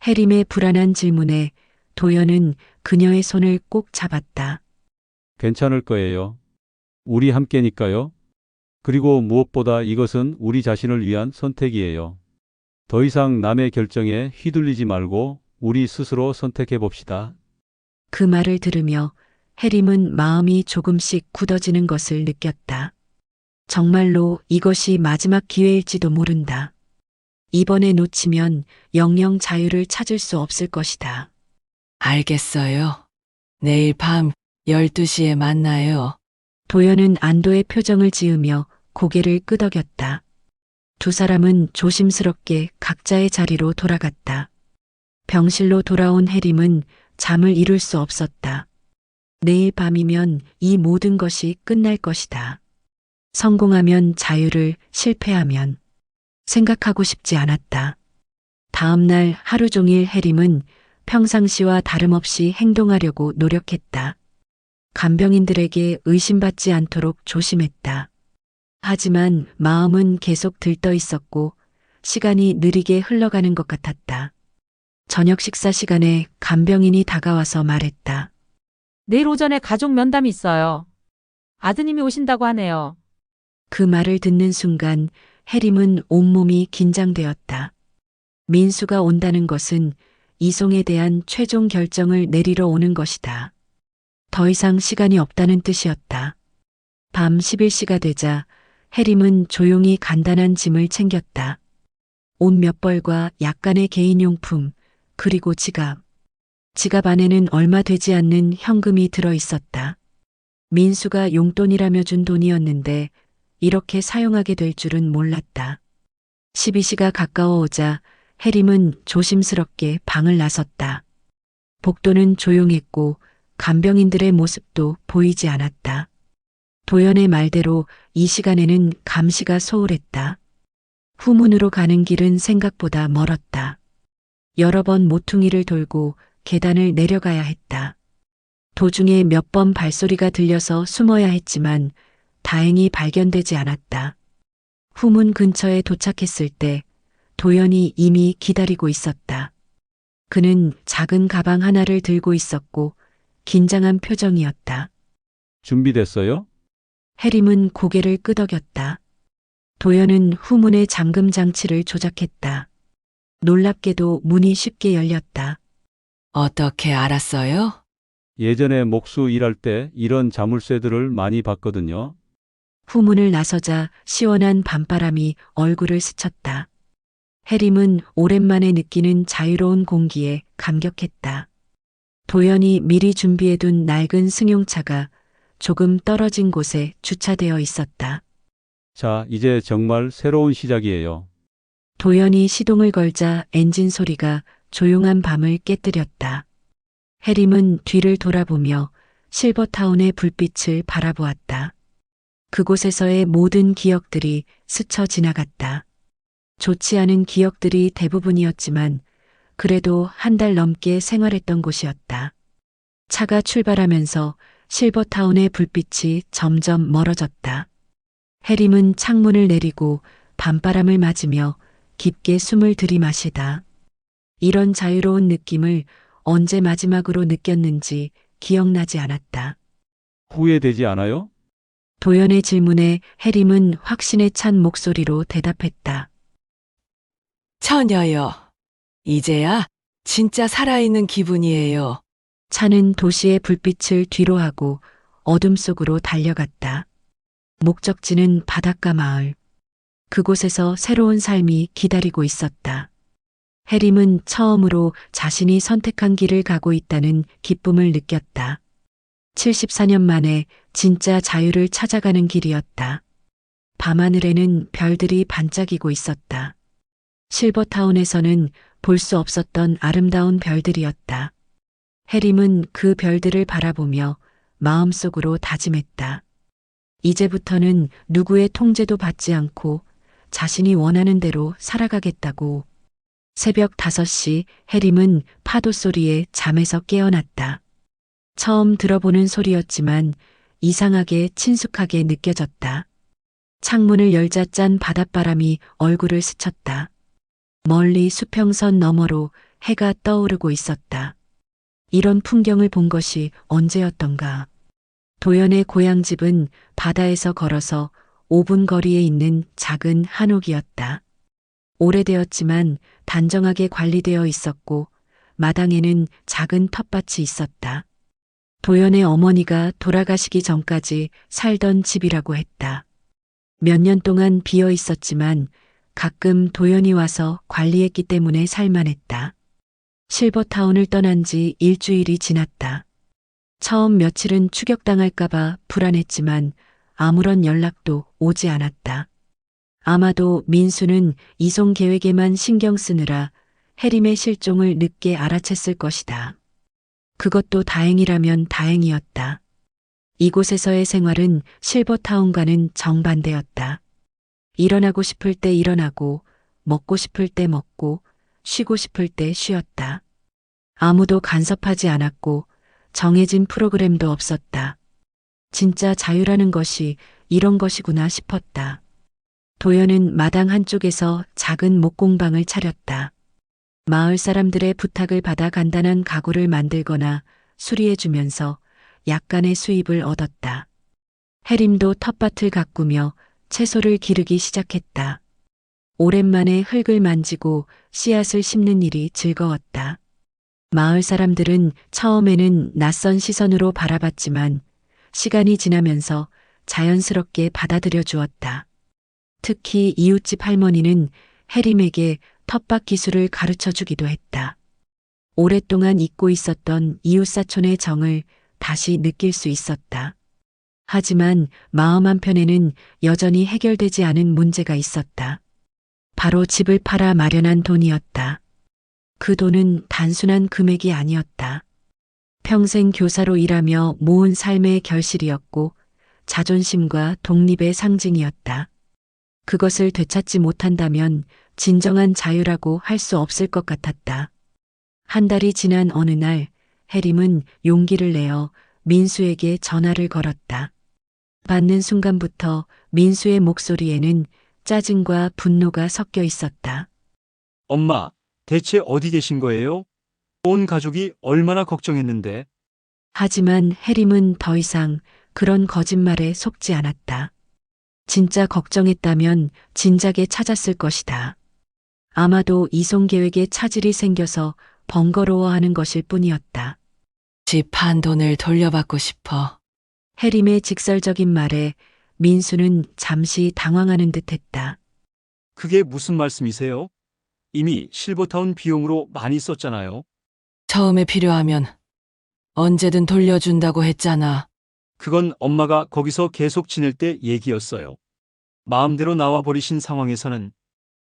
해림의 불안한 질문에 도연은 그녀의 손을 꼭 잡았다. 괜찮을 거예요. 우리 함께니까요. 그리고 무엇보다 이것은 우리 자신을 위한 선택이에요. 더 이상 남의 결정에 휘둘리지 말고 우리 스스로 선택해 봅시다. 그 말을 들으며 해림은 마음이 조금씩 굳어지는 것을 느꼈다. 정말로 이것이 마지막 기회일지도 모른다. 이번에 놓치면 영영 자유를 찾을 수 없을 것이다. 알겠어요. 내일 밤 12시에 만나요. 도연은 안도의 표정을 지으며 고개를 끄덕였다. 두 사람은 조심스럽게 각자의 자리로 돌아갔다. 병실로 돌아온 해림은 잠을 이룰 수 없었다. 내일 밤이면 이 모든 것이 끝날 것이다. 성공하면 자유를, 실패하면. 생각하고 싶지 않았다. 다음 날 하루 종일 해림은 평상시와 다름없이 행동하려고 노력했다. 간병인들에게 의심받지 않도록 조심했다. 하지만 마음은 계속 들떠 있었고 시간이 느리게 흘러가는 것 같았다. 저녁 식사 시간에 간병인이 다가와서 말했다. 내일 오전에 가족 면담이 있어요. 아드님이 오신다고 하네요. 그 말을 듣는 순간 해림은 온몸이 긴장되었다. 민수가 온다는 것은 이송에 대한 최종 결정을 내리러 오는 것이다. 더 이상 시간이 없다는 뜻이었다. 밤 11시가 되자 해림은 조용히 간단한 짐을 챙겼다. 옷 몇 벌과 약간의 개인용품, 그리고 지갑. 지갑 안에는 얼마 되지 않는 현금이 들어 있었다. 민수가 용돈이라며 준 돈이었는데 이렇게 사용하게 될 줄은 몰랐다. 12시가 가까워오자 해림은 조심스럽게 방을 나섰다. 복도는 조용했고 간병인들의 모습도 보이지 않았다. 도연의 말대로 이 시간에는 감시가 소홀했다. 후문으로 가는 길은 생각보다 멀었다. 여러 번 모퉁이를 돌고 계단을 내려가야 했다. 도중에 몇 번 발소리가 들려서 숨어야 했지만 다행히 발견되지 않았다. 후문 근처에 도착했을 때 도연이 이미 기다리고 있었다. 그는 작은 가방 하나를 들고 있었고 긴장한 표정이었다. 준비됐어요? 해림은 고개를 끄덕였다. 도연은 후문의 잠금 장치를 조작했다. 놀랍게도 문이 쉽게 열렸다. 어떻게 알았어요? 예전에 목수 일할 때 이런 자물쇠들을 많이 봤거든요. 후문을 나서자 시원한 밤바람이 얼굴을 스쳤다. 해림은 오랜만에 느끼는 자유로운 공기에 감격했다. 도연이 미리 준비해둔 낡은 승용차가 조금 떨어진 곳에 주차되어 있었다. 자, 이제 정말 새로운 시작이에요. 도연이 시동을 걸자 엔진 소리가 조용한 밤을 깨뜨렸다. 해림은 뒤를 돌아보며 실버타운의 불빛을 바라보았다. 그곳에서의 모든 기억들이 스쳐 지나갔다. 좋지 않은 기억들이 대부분이었지만 그래도 한 달 넘게 생활했던 곳이었다. 차가 출발하면서 실버타운의 불빛이 점점 멀어졌다. 해림은 창문을 내리고 밤바람을 맞으며 깊게 숨을 들이마시다. 이런 자유로운 느낌을 언제 마지막으로 느꼈는지 기억나지 않았다. 후회되지 않아요? 도연의 질문에 해림은 확신에 찬 목소리로 대답했다. 전혀요. 이제야 진짜 살아있는 기분이에요. 차는 도시의 불빛을 뒤로하고 어둠 속으로 달려갔다. 목적지는 바닷가 마을. 그곳에서 새로운 삶이 기다리고 있었다. 해림은 처음으로 자신이 선택한 길을 가고 있다는 기쁨을 느꼈다. 74년 만에 진짜 자유를 찾아가는 길이었다. 밤하늘에는 별들이 반짝이고 있었다. 실버타운에서는 볼 수 없었던 아름다운 별들이었다. 해림은 그 별들을 바라보며 마음속으로 다짐했다. 이제부터는 누구의 통제도 받지 않고 자신이 원하는 대로 살아가겠다고. 새벽 5시 해림은 파도 소리에 잠에서 깨어났다. 처음 들어보는 소리였지만 이상하게 친숙하게 느껴졌다. 창문을 열자 짠 바닷바람이 얼굴을 스쳤다. 멀리 수평선 너머로 해가 떠오르고 있었다. 이런 풍경을 본 것이 언제였던가. 도연의 고향집은 바다에서 걸어서 5분 거리에 있는 작은 한옥이었다. 오래되었지만 단정하게 관리되어 있었고 마당에는 작은 텃밭이 있었다. 도연의 어머니가 돌아가시기 전까지 살던 집이라고 했다. 몇 년 동안 비어 있었지만 가끔 도연이 와서 관리했기 때문에 살만했다. 실버타운을 떠난 지 일주일이 지났다. 처음 며칠은 추격당할까봐 불안했지만 아무런 연락도 오지 않았다. 아마도 민수는 이송 계획에만 신경 쓰느라 해림의 실종을 늦게 알아챘을 것이다. 그것도 다행이라면 다행이었다. 이곳에서의 생활은 실버타운과는 정반대였다. 일어나고 싶을 때 일어나고, 먹고 싶을 때 먹고, 쉬고 싶을 때 쉬었다. 아무도 간섭하지 않았고 정해진 프로그램도 없었다. 진짜 자유라는 것이 이런 것이구나 싶었다. 도연은 마당 한쪽에서 작은 목공방을 차렸다. 마을 사람들의 부탁을 받아 간단한 가구를 만들거나 수리해주면서 약간의 수입을 얻었다. 해림도 텃밭을 가꾸며 채소를 기르기 시작했다. 오랜만에 흙을 만지고 씨앗을 심는 일이 즐거웠다. 마을 사람들은 처음에는 낯선 시선으로 바라봤지만 시간이 지나면서 자연스럽게 받아들여 주었다. 특히 이웃집 할머니는 해림에게 텃밭 기술을 가르쳐 주기도 했다. 오랫동안 잊고 있었던 이웃사촌의 정을 다시 느낄 수 있었다. 하지만 마음 한편에는 여전히 해결되지 않은 문제가 있었다. 바로 집을 팔아 마련한 돈이었다. 그 돈은 단순한 금액이 아니었다. 평생 교사로 일하며 모은 삶의 결실이었고 자존심과 독립의 상징이었다. 그것을 되찾지 못한다면 진정한 자유라고 할 수 없을 것 같았다. 한 달이 지난 어느 날 해림은 용기를 내어 민수에게 전화를 걸었다. 받는 순간부터 민수의 목소리에는 짜증과 분노가 섞여 있었다. 엄마, 대체 어디 계신 거예요? 온 가족이 얼마나 걱정했는데. 하지만 해림은 더 이상 그런 거짓말에 속지 않았다. 진짜 걱정했다면 진작에 찾았을 것이다. 아마도 이송 계획에 차질이 생겨서 번거로워하는 것일 뿐이었다. 집 판 돈을 돌려받고 싶어. 해림의 직설적인 말에 민수는 잠시 당황하는 듯했다. 그게 무슨 말씀이세요? 이미 실버타운 비용으로 많이 썼잖아요. 처음에 필요하면 언제든 돌려준다고 했잖아. 그건 엄마가 거기서 계속 지낼 때 얘기였어요. 마음대로 나와 버리신 상황에서는.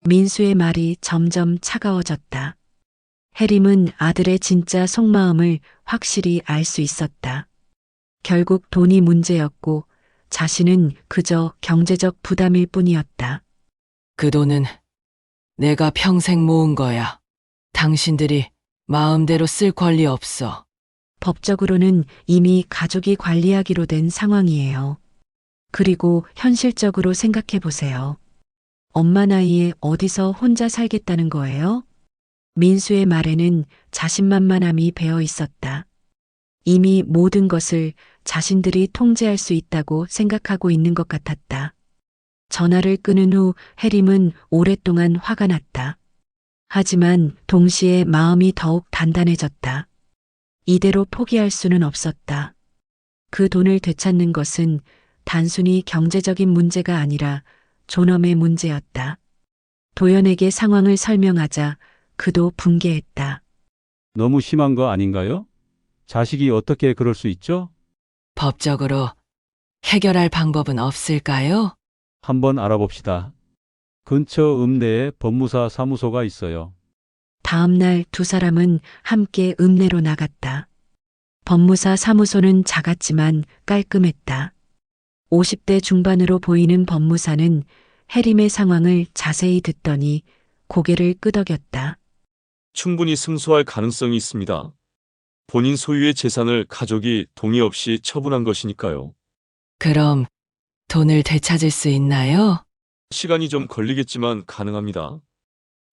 민수의 말이 점점 차가워졌다. 해림은 아들의 진짜 속마음을 확실히 알 수 있었다. 결국 돈이 문제였고 자신은 그저 경제적 부담일 뿐이었다. 그 돈은 내가 평생 모은 거야. 당신들이 마음대로 쓸 권리 없어. 법적으로는 이미 가족이 관리하기로 된 상황이에요. 그리고 현실적으로 생각해 보세요. 엄마 나이에 어디서 혼자 살겠다는 거예요? 민수의 말에는 자신만만함이 배어 있었다. 이미 모든 것을 자신들이 통제할 수 있다고 생각하고 있는 것 같았다. 전화를 끊은 후 해림은 오랫동안 화가 났다. 하지만 동시에 마음이 더욱 단단해졌다. 이대로 포기할 수는 없었다. 그 돈을 되찾는 것은 단순히 경제적인 문제가 아니라 존엄의 문제였다. 도연에게 상황을 설명하자 그도 붕괴했다. 너무 심한 거 아닌가요? 자식이 어떻게 그럴 수 있죠? 법적으로 해결할 방법은 없을까요? 한번 알아봅시다. 근처 읍내에 법무사 사무소가 있어요. 다음 날 두 사람은 함께 읍내로 나갔다. 법무사 사무소는 작았지만 깔끔했다. 50대 중반으로 보이는 법무사는 해림의 상황을 자세히 듣더니 고개를 끄덕였다. 충분히 승소할 가능성이 있습니다. 본인 소유의 재산을 가족이 동의 없이 처분한 것이니까요. 그럼 돈을 되찾을 수 있나요? 시간이 좀 걸리겠지만 가능합니다.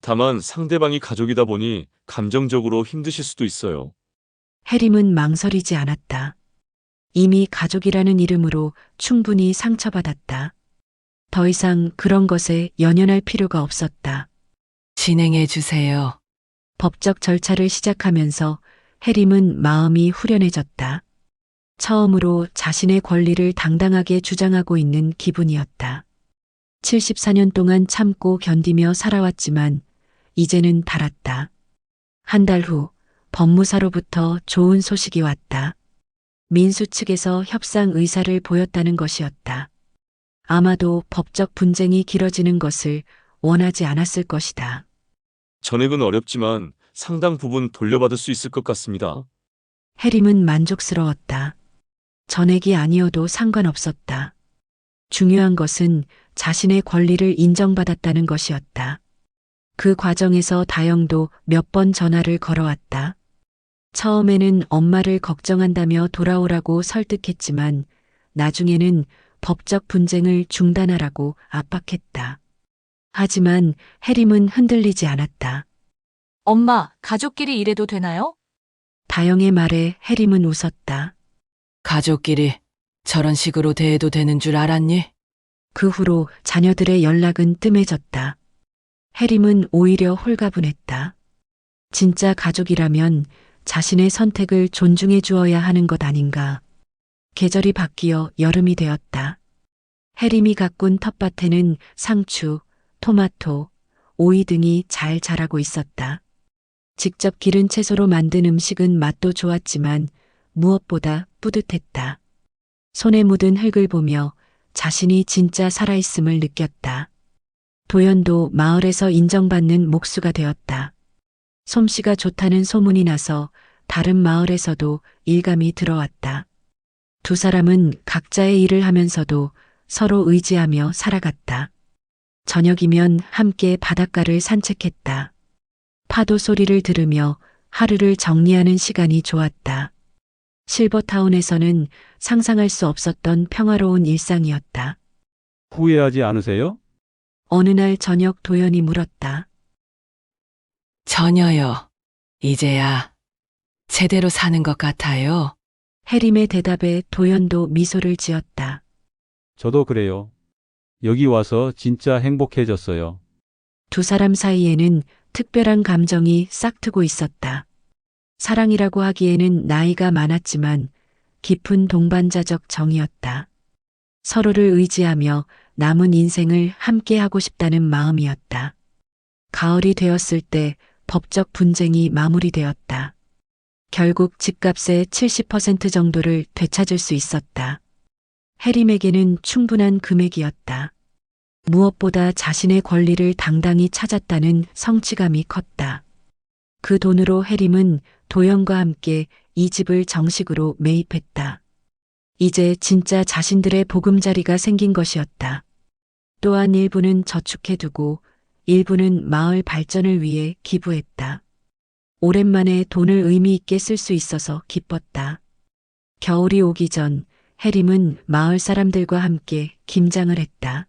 다만 상대방이 가족이다 보니 감정적으로 힘드실 수도 있어요. 해림은 망설이지 않았다. 이미 가족이라는 이름으로 충분히 상처받았다. 더 이상 그런 것에 연연할 필요가 없었다. 진행해 주세요. 법적 절차를 시작하면서 해림은 마음이 후련해졌다. 처음으로 자신의 권리를 당당하게 주장하고 있는 기분이었다. 74년 동안 참고 견디며 살아왔지만 이제는 달았다. 한 달 후 법무사로부터 좋은 소식이 왔다. 민수 측에서 협상 의사를 보였다는 것이었다. 아마도 법적 분쟁이 길어지는 것을 원하지 않았을 것이다. 전액은 어렵지만 상당 부분 돌려받을 수 있을 것 같습니다. 해림은 만족스러웠다. 전액이 아니어도 상관없었다. 중요한 것은 자신의 권리를 인정받았다는 것이었다. 그 과정에서 다영도 몇 번 전화를 걸어왔다. 처음에는 엄마를 걱정한다며 돌아오라고 설득했지만 나중에는 법적 분쟁을 중단하라고 압박했다. 하지만 해림은 흔들리지 않았다. 엄마, 가족끼리 이래도 되나요? 다영의 말에 해림은 웃었다. 가족끼리 저런 식으로 대해도 되는 줄 알았니? 그 후로 자녀들의 연락은 뜸해졌다. 해림은 오히려 홀가분했다. 진짜 가족이라면 자신의 선택을 존중해 주어야 하는 것 아닌가. 계절이 바뀌어 여름이 되었다. 해림이 가꾼 텃밭에는 상추, 토마토, 오이 등이 잘 자라고 있었다. 직접 기른 채소로 만든 음식은 맛도 좋았지만 무엇보다 뿌듯했다. 손에 묻은 흙을 보며 자신이 진짜 살아있음을 느꼈다. 도연도 마을에서 인정받는 목수가 되었다. 솜씨가 좋다는 소문이 나서 다른 마을에서도 일감이 들어왔다. 두 사람은 각자의 일을 하면서도 서로 의지하며 살아갔다. 저녁이면 함께 바닷가를 산책했다. 파도 소리를 들으며 하루를 정리하는 시간이 좋았다. 실버타운에서는 상상할 수 없었던 평화로운 일상이었다. 후회하지 않으세요? 어느 날 저녁 도연이 물었다. 전혀요. 이제야 제대로 사는 것 같아요. 해림의 대답에 도연도 미소를 지었다. 저도 그래요. 여기 와서 진짜 행복해졌어요. 두 사람 사이에는 특별한 감정이 싹트고 있었다. 사랑이라고 하기에는 나이가 많았지만 깊은 동반자적 정이었다. 서로를 의지하며 남은 인생을 함께하고 싶다는 마음이었다. 가을이 되었을 때 법적 분쟁이 마무리되었다. 결국 집값의 70% 정도를 되찾을 수 있었다. 해림에게는 충분한 금액이었다. 무엇보다 자신의 권리를 당당히 찾았다는 성취감이 컸다. 그 돈으로 해림은 도연과 함께 이 집을 정식으로 매입했다. 이제 진짜 자신들의 보금자리가 생긴 것이었다. 또한 일부는 저축해두고 일부는 마을 발전을 위해 기부했다. 오랜만에 돈을 의미 있게 쓸 수 있어서 기뻤다. 겨울이 오기 전 해림은 마을 사람들과 함께 김장을 했다.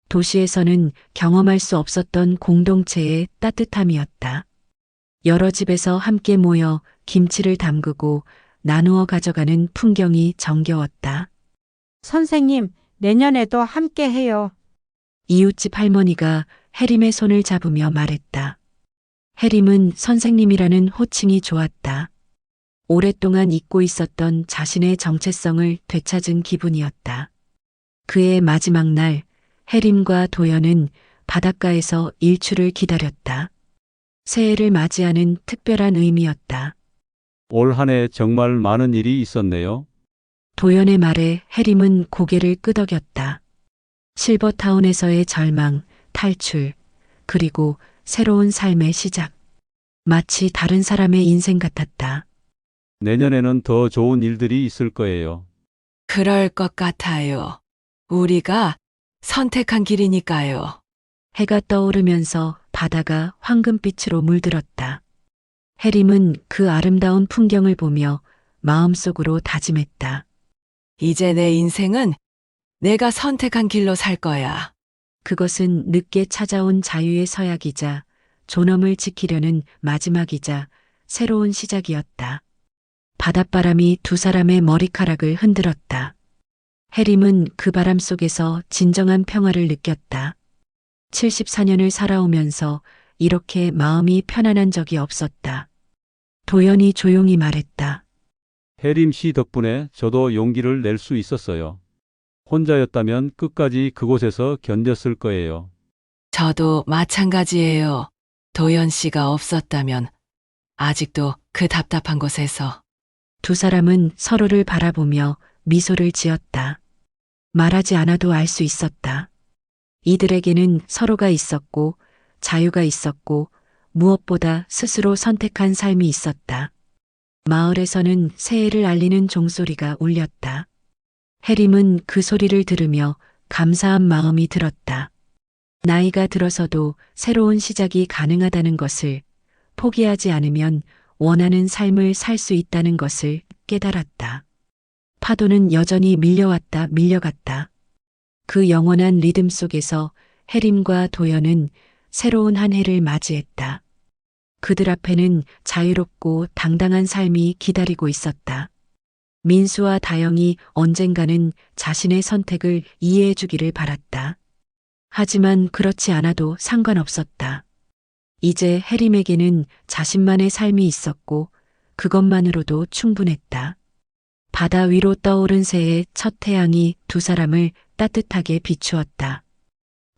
도시에서는 경험할 수 없었던 공동체의 따뜻함이었다. 여러 집에서 함께 모여 김치를 담그고 나누어 가져가는 풍경이 정겨웠다. 선생님, 내년에도 함께 해요. 이웃집 할머니가 해림의 손을 잡으며 말했다. 해림은 선생님이라는 호칭이 좋았다. 오랫동안 잊고 있었던 자신의 정체성을 되찾은 기분이었다. 그의 마지막 날 해림과 도연은 바닷가에서 일출을 기다렸다. 새해를 맞이하는 특별한 의미였다. 올 한 해 정말 많은 일이 있었네요. 도연의 말에 해림은 고개를 끄덕였다. 실버타운에서의 절망, 탈출, 그리고 새로운 삶의 시작. 마치 다른 사람의 인생 같았다. 내년에는 더 좋은 일들이 있을 거예요. 그럴 것 같아요. 우리가 선택한 길이니까요. 해가 떠오르면서 바다가 황금빛으로 물들었다. 해림은 그 아름다운 풍경을 보며 마음속으로 다짐했다. 이제 내 인생은 내가 선택한 길로 살 거야. 그것은 늦게 찾아온 자유의 서약이자 존엄을 지키려는 마지막이자 새로운 시작이었다. 바닷바람이 두 사람의 머리카락을 흔들었다. 해림은 그 바람 속에서 진정한 평화를 느꼈다. 74년을 살아오면서 이렇게 마음이 편안한 적이 없었다. 도연이 조용히 말했다. 해림 씨 덕분에 저도 용기를 낼 수 있었어요. 혼자였다면 끝까지 그곳에서 견뎠을 거예요. 저도 마찬가지예요. 도연 씨가 없었다면 아직도 그 답답한 곳에서. 두 사람은 서로를 바라보며 미소를 지었다. 말하지 않아도 알 수 있었다. 이들에게는 서로가 있었고, 자유가 있었고, 무엇보다 스스로 선택한 삶이 있었다. 마을에서는 새해를 알리는 종소리가 울렸다. 해림은 그 소리를 들으며 감사한 마음이 들었다. 나이가 들어서도 새로운 시작이 가능하다는 것을, 포기하지 않으면 원하는 삶을 살 수 있다는 것을 깨달았다. 파도는 여전히 밀려왔다 밀려갔다. 그 영원한 리듬 속에서 해림과 도연은 새로운 한 해를 맞이했다. 그들 앞에는 자유롭고 당당한 삶이 기다리고 있었다. 민수와 다영이 언젠가는 자신의 선택을 이해해 주기를 바랐다. 하지만 그렇지 않아도 상관없었다. 이제 해림에게는 자신만의 삶이 있었고 그것만으로도 충분했다. 바다 위로 떠오른 새의 첫 태양이 두 사람을 따뜻하게 비추었다.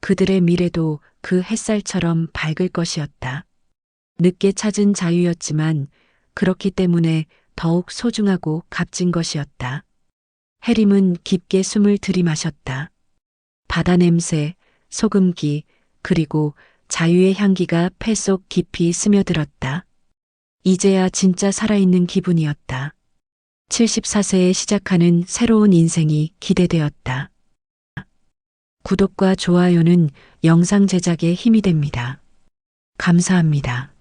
그들의 미래도 그 햇살처럼 밝을 것이었다. 늦게 찾은 자유였지만 그렇기 때문에 더욱 소중하고 값진 것이었다. 해림은 깊게 숨을 들이마셨다. 바다 냄새, 소금기, 그리고 자유의 향기가 폐 속 깊이 스며들었다. 이제야 진짜 살아있는 기분이었다. 74세에 시작하는 새로운 인생이 기대되었다. 구독과 좋아요는 영상 제작에 힘이 됩니다. 감사합니다.